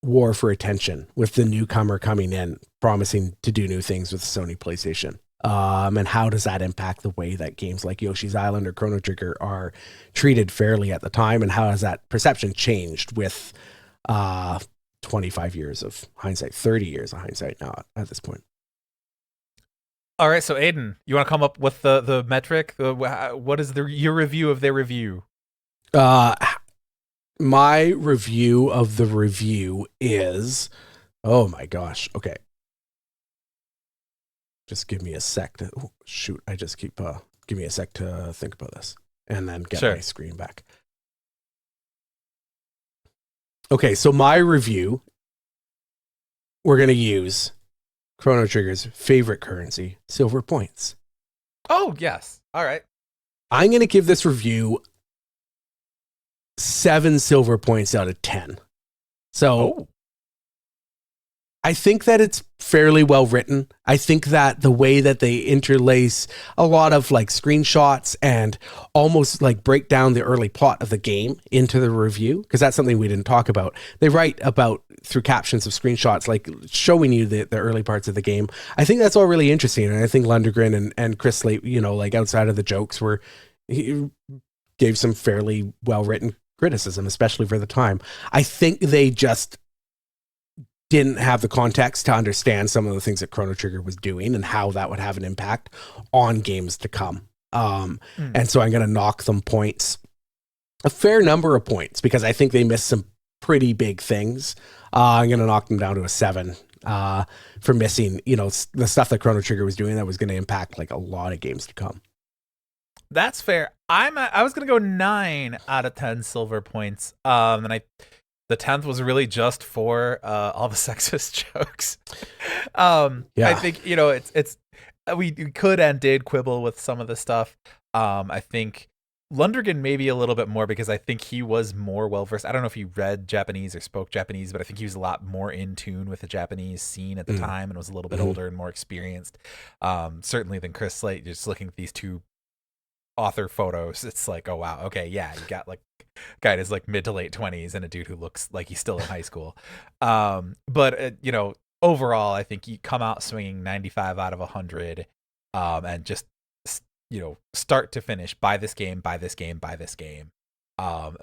war for attention with the newcomer coming in, promising to do new things with Sony PlayStation. And how does that impact the way that games like Yoshi's Island or Chrono Trigger are treated fairly at the time? And how has that perception changed with 25 years of hindsight, 30 years of hindsight now at this point? All right, so Aidan, you want to come up with the metric? What is your review of their review? My review of the review is, oh my gosh, okay. Just give me a sec to, give me a sec to think about this and then get my screen back. Okay, so my review, we're going to use Chrono Trigger's favorite currency, silver points. Oh, yes. All right. I'm going to give this review 7 silver points out of 10. So I think that it's fairly well written. I think that the way that they interlace a lot of like screenshots and almost like break down the early plot of the game into the review, because that's something we didn't talk about. They write about through captions of screenshots, like showing you the early parts of the game. I think that's all really interesting. And I think Lundgren and Chris Slate, like outside of the jokes, he gave some fairly well written criticism, especially for the time. I think they just didn't have the context to understand some of the things that Chrono Trigger was doing and how that would have an impact on games to come. And so I'm going to knock them points, a fair number of points, because I think they missed some pretty big things. I'm going to knock them down to a 7 for missing, the stuff that Chrono Trigger was doing that was going to impact like a lot of games to come. That's fair. I was going to go 9 out of 10 silver points. And the 10th was really just for all the sexist jokes. I think, it's we could and did quibble with some of the stuff. I think Lundgren maybe a little bit more, because I think he was more well-versed. I don't know if he read Japanese or spoke Japanese, but I think he was a lot more in tune with the Japanese scene at the time and was a little bit older and more experienced, certainly than Chris Slate. Just looking at these two author photos, it's like, oh wow, okay, yeah, you got like a guy in his like mid to late 20s and a dude who looks like he's still in high school. But overall, I think you come out swinging 95 out of 100, and just start to finish, buy this game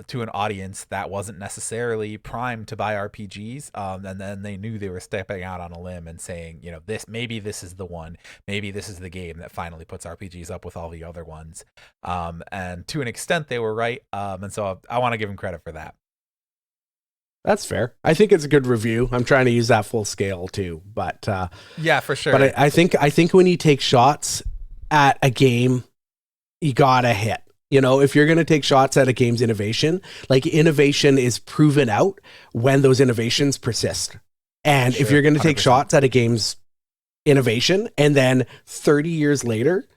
to an audience that wasn't necessarily primed to buy RPGs, and then they knew they were stepping out on a limb and saying, this is the one, maybe this is the game that finally puts RPGs up with all the other ones, and to an extent they were right, and so I want to give them credit for that. That's fair. I think it's a good review. I'm trying to use that full scale too, but yeah, for sure. But I think when you take shots at a game, you gotta hit. You know, if you're going to take shots at a game's innovation, like innovation is proven out when those innovations persist. And if you're going to take 100%. shots at a game's innovation and then 30 years later,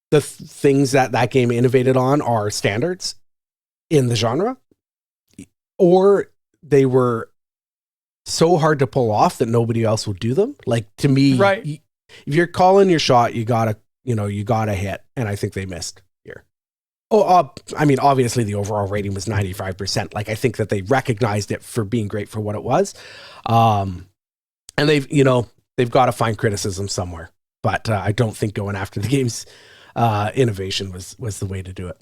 the things that game innovated on are standards in the genre, or they were so hard to pull off that nobody else will do them. Like, to me, right. If you're calling your shot, you gotta hit. And I think they missed here. Oh, I mean, obviously the overall rating was 95%. Like, I think that they recognized it for being great for what it was. And they've got to find criticism somewhere, but I don't think going after the game's innovation was the way to do it.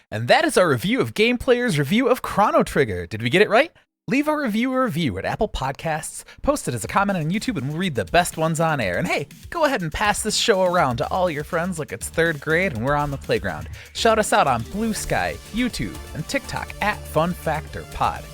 And that is our review of Game Player's review of Chrono Trigger. Did we get it right? Leave a review at Apple Podcasts, post it as a comment on YouTube, and we'll read the best ones on air. And hey, go ahead and pass this show around to all your friends like it's third grade and we're on the playground. Shout us out on Blue Sky, YouTube, and TikTok at FunFactor Pod.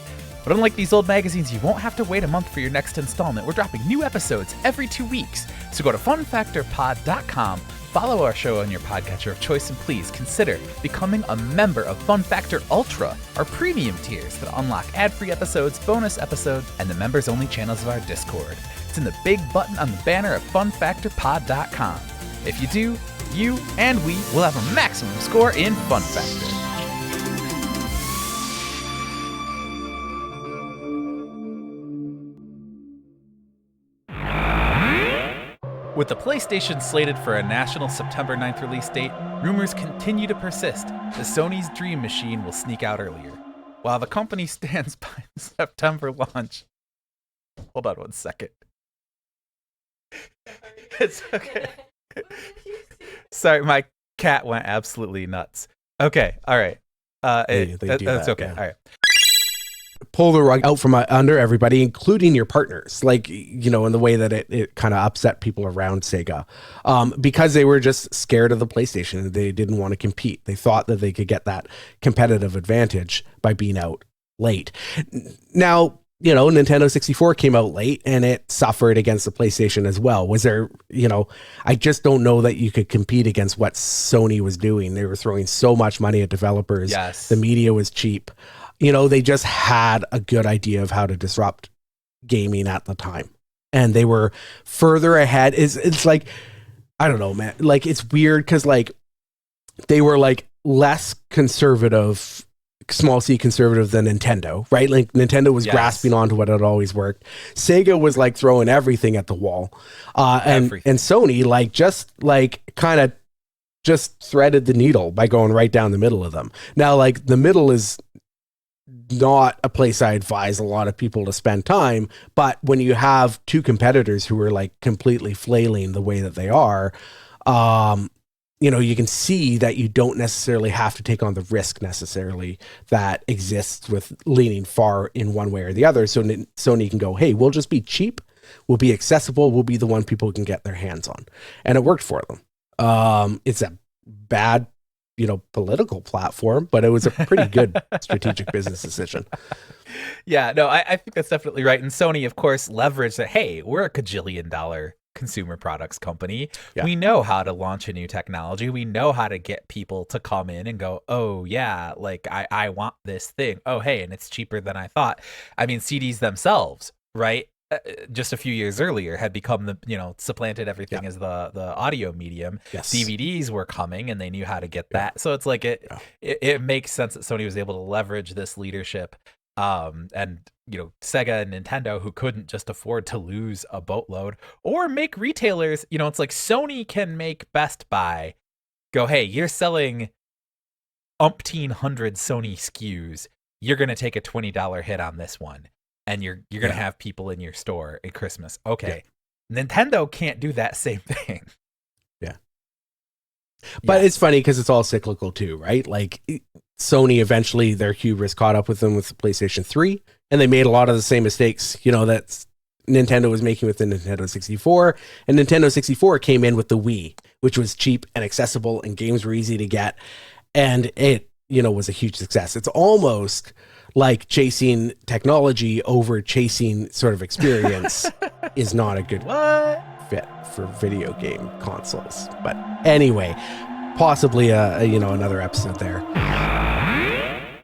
But unlike these old magazines, you won't have to wait a month for your next installment. We're dropping new episodes every 2 weeks. So go to funfactorpod.com, follow our show on your podcatcher of choice, and please consider becoming a member of FunFactor Ultra, our premium tiers that unlock ad-free episodes, bonus episodes, and the members-only channels of our Discord. It's in the big button on the banner at funfactorpod.com. If you do, you and we will have a maximum score in FunFactor. With the PlayStation slated for a national September 9th release date, rumors continue to persist that Sony's Dream Machine will sneak out earlier. While the company stands by the September launch... Hold on 1 second. It's okay. Sorry, my cat went absolutely nuts. Okay, all right. That's okay, yeah. all right. Pull the rug out from under everybody, including your partners, like, in the way that it kind of upset people around Sega, because they were just scared of the PlayStation. They didn't want to compete. They thought that they could get that competitive advantage by being out late. Now, Nintendo 64 came out late and it suffered against the PlayStation as well. Was there, I just don't know that you could compete against what Sony was doing. They were throwing so much money at developers. Yes. The media was cheap. They just had a good idea of how to disrupt gaming at the time. And they were further ahead. It's like, I don't know, man. Like, it's weird because, like, they were, like, less conservative, small c conservative than Nintendo, right? Like, Nintendo was grasping onto what had always worked. Sega was, like, throwing everything at the wall. And Sony, like, just, like, kind of just threaded the needle by going right down the middle of them. Now, like, the middle is not a place I advise a lot of people to spend time, but when you have two competitors who are like completely flailing the way that they are, you can see that you don't necessarily have to take on the risk necessarily that exists with leaning far in one way or the other. So Sony can go, hey, we'll just be cheap, we'll be accessible, we'll be the one people can get their hands on. And it worked for them. It's a bad political platform, but it was a pretty good strategic business decision. Yeah, no, I think that's definitely right. And Sony, of course, leveraged that, hey, we're a $1 consumer products company. Yeah. We know how to launch a new technology. We know how to get people to come in and go, oh, yeah, like I want this thing. Oh, hey, and it's cheaper than I thought. I mean, CDs themselves, right? Just a few years earlier had become the supplanted everything as the audio medium. Yes. DVDs were coming and they knew how to get that. So it's like it makes sense that Sony was able to leverage this leadership. And Sega and Nintendo, who couldn't just afford to lose a boatload or make retailers, it's like Sony can make Best Buy go, hey, you're selling umpteen hundred Sony SKUs. You're going to take a $20 hit on this one. And you're going to have people in your store at Christmas. Okay. Yeah. Nintendo can't do that same thing. Yeah. But it's funny because it's all cyclical too, right? Like Sony, eventually their hubris caught up with them with the PlayStation 3, and they made a lot of the same mistakes, that Nintendo was making with the Nintendo 64. And Nintendo 64 came in with the Wii, which was cheap and accessible and games were easy to get. And it, was a huge success. It's almost like chasing technology over chasing sort of experience is not a good fit for video game consoles. But anyway, possibly another episode there.